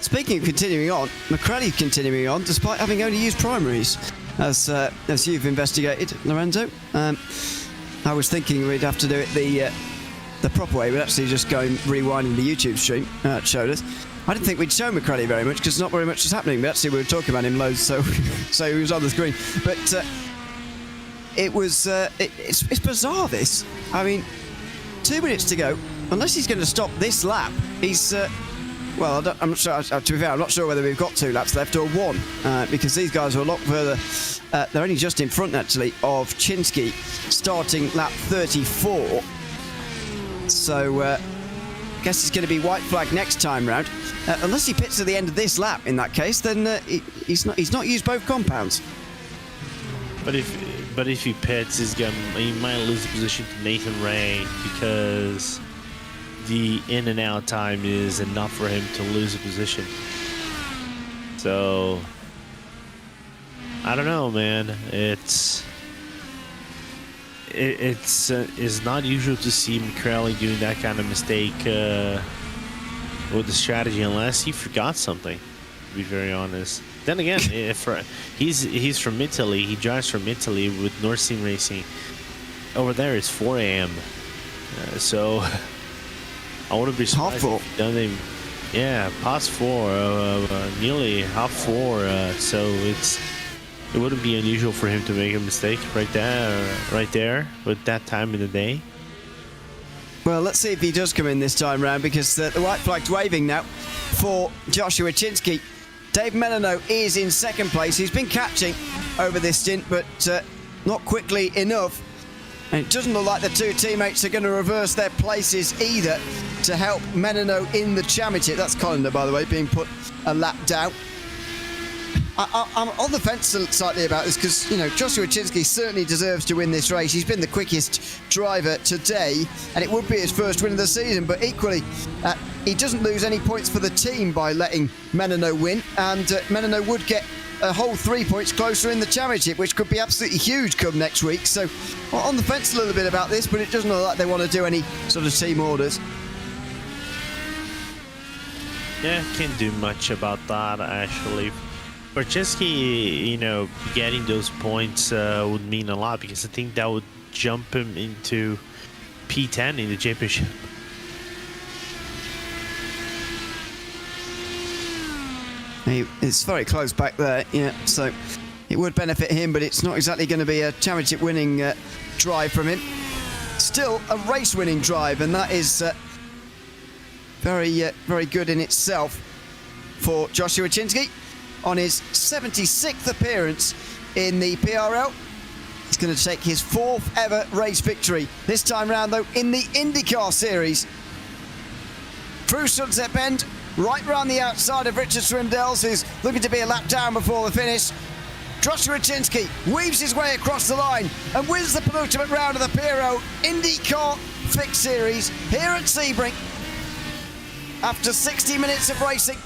Speaking of continuing on, McCready's continuing on despite having only used primaries, as you've investigated, Lorenzo. I was thinking we'd have to do it the proper way, but actually just going rewinding the YouTube stream showed us. I didn't think we'd show McCready very much because not very much was happening, but actually we were talking about him loads, so so he was on the screen. But it's bizarre, this. I mean, 2 minutes to go. Unless he's going to stop this lap, he's well, I'm not sure. To be fair, I'm not sure whether we've got 2 laps left or 1, because these guys are a lot further. They're only just in front, actually, of Chinsky, starting lap 34. So I guess it's going to be white flag next time round. Unless he pits at the end of this lap, in that case, then he's not used both compounds. But if he pits, he might lose the position to Nathan Ray because the in and out time is enough for him to lose a position. So I don't know, man. It's not usual to see McCready doing that kind of mistake with the strategy, unless he forgot something, to be very honest. Then again, if he's from Italy, he drives from Italy with North Steam Racing. Over there it's 4 a.m. So I wouldn't be surprised if he done it. Yeah, past 4, nearly half 4. So it wouldn't be unusual for him to make a mistake right there with that time in the day. Well, let's see if he does come in this time round, because the white flag's waving now for Joshua Chinsky. Dave Menino is in second place. He's been catching over this stint, but not quickly enough. And it doesn't look like the two teammates are going to reverse their places either to help Menino in the championship. That's Colander, by the way, being put a lap down. I'm on the fence slightly about this because, you know, Joshua Chinsky certainly deserves to win this race. He's been the quickest driver today, and it would be his first win of the season. But equally, he doesn't lose any points for the team by letting Menino win, and Menino would get a whole 3 points closer in the championship, which could be absolutely huge come next week. So on the fence a little bit about this, but it doesn't look like they want to do any sort of team orders. Yeah, can't do much about that, actually. For Chinsky, you know, getting those points would mean a lot, because I think that would jump him into P10 in the championship. It's very close back there, yeah, so it would benefit him, but it's not exactly going to be a championship winning drive from him. Still a race winning drive, and that is very good in itself for Joshua Chinsky. on his 76th appearance in the PRL. He's going to take his 4th ever race victory. This time round, though, in the IndyCar Series. Through Sunset Bend, right round the outside of Richard Swindell's, who's looking to be a lap down before the finish. Joshua Chinsky weaves his way across the line and wins the penultimate round of the PRL INDYCAR Fixed Series here at Sebring. After 60 minutes of racing,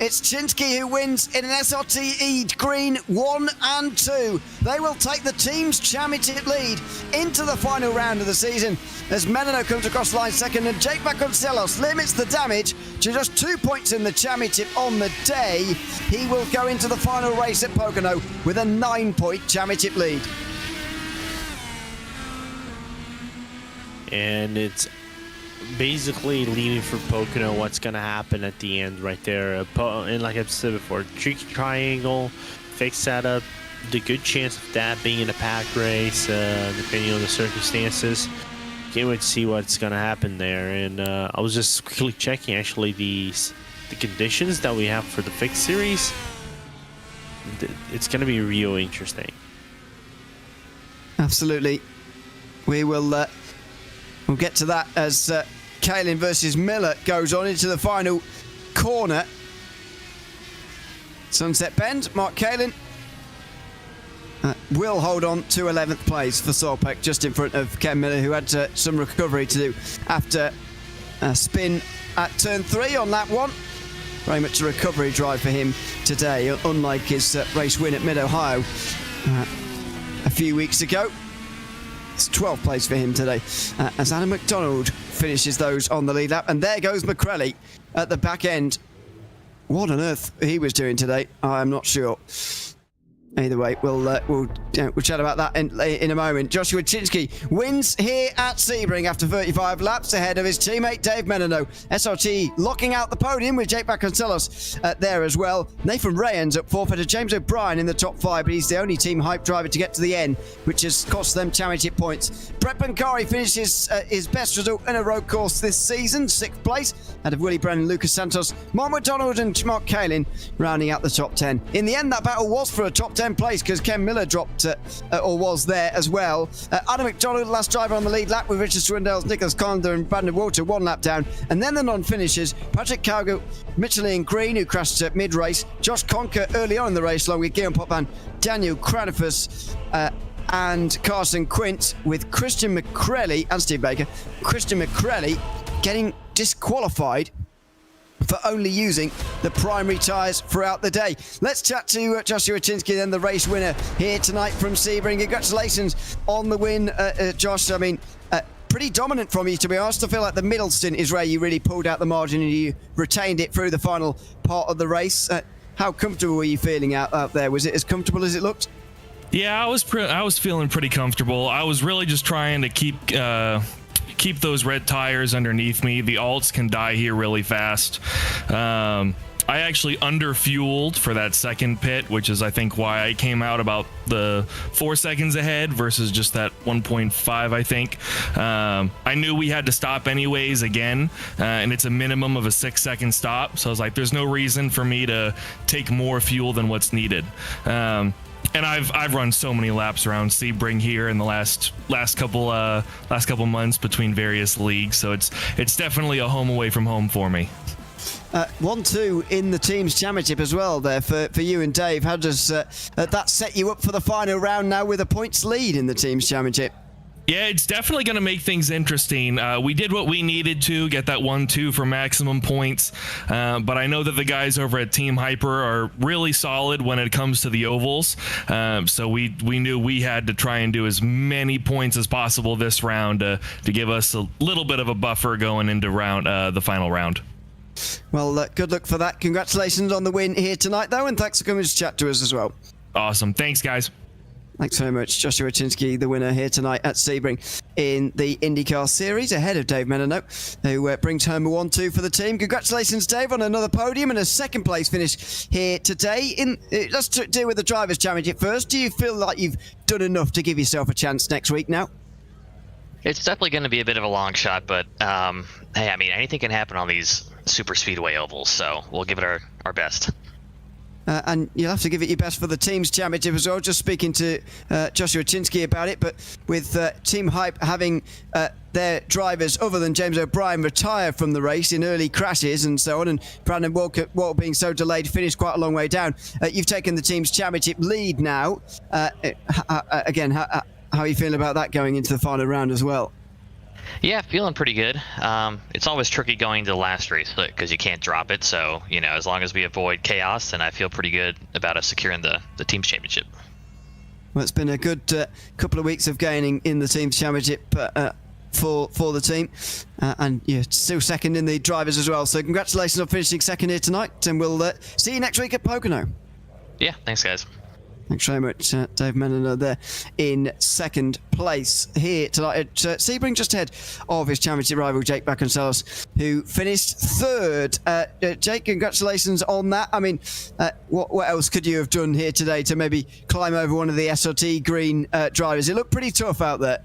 it's Chinsky who wins in an SRTE green 1 and 2. They will take the team's championship lead into the final round of the season as Menino comes across the line second and Jake Vasconcelos limits the damage to just 2 points in the championship on the day. He will go into the final race at Pocono with a 9-point championship lead. And it's basically leading for Pocono what's going to happen at the end right there. And like I've said before, tricky triangle, fixed setup, the good chance of that being in a pack race, depending on the circumstances. Can't wait to see what's going to happen there. And I was just quickly checking actually the conditions that we have for the fixed series. It's going to be real interesting. Absolutely. We will we'll get to that as Kalin versus Miller goes on into the final corner. Sunset Bend, Mark Kalin will hold on to 11th place for Solpeck, just in front of Ken Miller, who had some recovery to do after a spin at turn 3 on lap 1. Very much a recovery drive for him today, unlike his race win at Mid-Ohio a few weeks ago. It's 12th place for him today as Adam McDonald finishes those on the lead lap. And there goes McCrelly at the back end. What on earth he was doing today, I'm not sure. Either way, we'll chat about that in a moment. Joshua Chinsky wins here at Sebring after 35 laps ahead of his teammate Dave Menino. SRT locking out the podium with Jake Vasconcelos there as well. Nathan Ray ends up fourth to James O'Brien in the top 5, but he's the only team hype driver to get to the end, which has cost them championship points. Brett Pancari finishes his best result in a road course this season, 6th place, out of Willie Brennan, Lucas Santos, Mark McDonald and Mark Kalin rounding out the top 10. In the end, that battle was for a top 10 place because Ken Miller dropped or was there as well. Adam McDonald, last driver on the lead lap with Richard Swindell's, Nicholas Conder and Brandon Walter 1 lap down. And then the non-finishers, Patrick Cowgill, Michelin Green, who crashed at mid-race, Josh Conker early on in the race along with Guillaume Popman, Daniel Cranifus and Carson Quint, with Christian McCrelly and Steve Baker. Christian McCrelly getting disqualified for only using the primary tyres throughout the day. Let's chat to Joshua Chinsky, then the race winner here tonight from Sebring. Congratulations on the win, Josh. I mean, pretty dominant from you, to be honest. I feel like the middle stint is where you really pulled out the margin and you retained it through the final part of the race. How comfortable were you feeling out there? Was it as comfortable as it looked? Yeah, I was feeling pretty comfortable. I was really just trying to keep those red tires underneath me. The alts can die here really fast. I actually underfueled for that second pit, which is I think why I came out about the 4 seconds ahead versus just that 1.5, I think. I knew we had to stop anyways again, and it's a minimum of a 6-second stop. So I was like, there's no reason for me to take more fuel than what's needed. And I've run so many laps around Sebring here in the last couple months between various leagues, so it's definitely a home away from home for me. 1-2 in the team's championship as well there for you and Dave. How does that set you up for the final round now with a points lead in the team's championship? Yeah, it's definitely going to make things interesting. We did what we needed to get that 1-2 for maximum points, but I know that the guys over at Team Hyper are really solid when it comes to the ovals. So we knew we had to try and do as many points as possible this round to give us a little bit of a buffer going into the final round. Well, good luck for that. Congratulations on the win here tonight, though, and thanks for coming to chat to us as well. Awesome. Thanks, guys. Thanks very much. Joshua Chinsky, the winner here tonight at Sebring in the IndyCar Series, ahead of Dave Menino, who brings home a 1-2 for the team. Congratulations, Dave, on another podium and a second place finish here today. Let's deal with the Drivers' Championship first. Do you feel like you've done enough to give yourself a chance next week now? It's definitely going to be a bit of a long shot, but hey, I mean, anything can happen on these super speedway ovals, so we'll give it our best. and you'll have to give it your best for the Teams Championship as well. Just speaking to Joshua Chinsky about it, but with Team Hype having their drivers other than James O'Brien retire from the race in early crashes and so on, and Brandon Walker being so delayed, finished quite a long way down. You've taken the Teams Championship lead now. Again, how are you feeling about that going into the final round as well? Yeah, feeling pretty good. It's always tricky going to the last race because you can't drop it. So, as long as we avoid chaos, then I feel pretty good about us securing the Teams Championship. Well, it's been a good couple of weeks of gaining in the Teams Championship for the team. And you're still second in the drivers as well. So congratulations on finishing second here tonight. And we'll see you next week at Pocono. Yeah, thanks, guys. Thanks very much, Dave Menino there in second place here tonight at Sebring, just ahead of his championship rival Jake Vasconcelos, who finished third. Jake, congratulations on that. I mean, what else could you have done here today to maybe climb over one of the SRT green drivers? It looked pretty tough out there.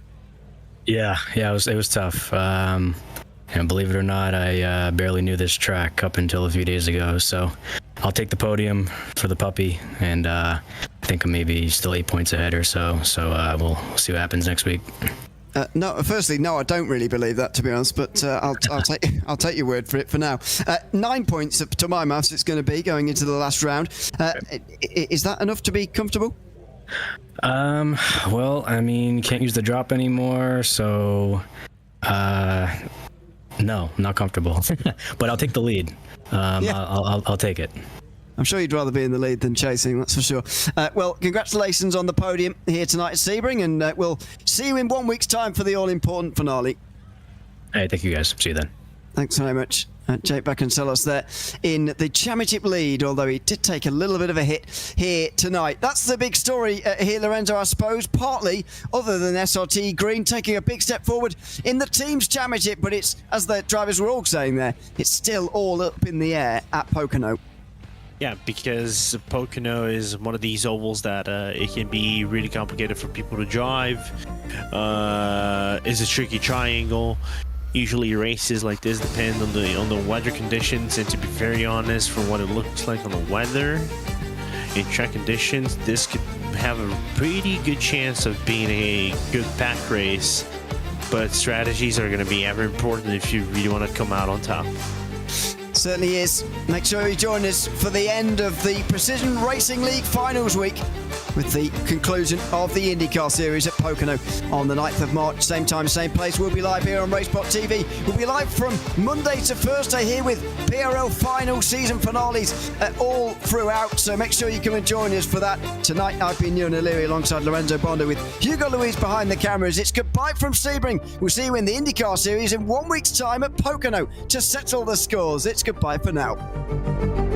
Yeah, it was tough. And believe it or not, I barely knew this track up until a few days ago. So I'll take the podium for the puppy, and I think I'm maybe still 8 points ahead or so. So we'll see what happens next week. No, I don't really believe that, to be honest. But I'll take your word for it for now. 9 points to my maths. It's going to be going into the last round. Is that enough to be comfortable? Well, I mean, can't use the drop anymore, so no, I'm not comfortable. But I'll take the lead. I'll take it. I'm sure you'd rather be in the lead than chasing, that's for sure. Well, congratulations on the podium here tonight at Sebring, and we'll see you in 1 week's time for the all-important finale. Hey, thank you guys. See you then. Thanks very much. Jake Vasconcelos there in the championship lead, although he did take a little bit of a hit here tonight. That's the big story here, Lorenzo, I suppose, partly other than SRT Green taking a big step forward in the Teams Championship, but it's, as the drivers were all saying there, it's still all up in the air at Pocono. Yeah, because Pocono is one of these ovals that it can be really complicated for people to drive. It's a tricky triangle. Usually races like this depend on the weather conditions, and to be very honest, from what it looks like on the weather in track conditions, this could have a pretty good chance of being a good pack race. But strategies are going to be ever important if you really want to come out on top. Certainly is. Make sure you join us for the end of the Precision Racing League Finals Week with the conclusion of the IndyCar Series at Pocono on the 9th of March. Same time, same place. We'll be live here on RaceSpotTV. We'll be live from Monday to Thursday here with PRL final season finales all throughout. So make sure you come and join us for that. Tonight, I've been Ewan O'Leary alongside Lorenzo Bonda with Hugo Luis behind the cameras. It's goodbye from Sebring. We'll see you in the IndyCar Series in 1 week's time at Pocono to settle the scores. It's goodbye for now.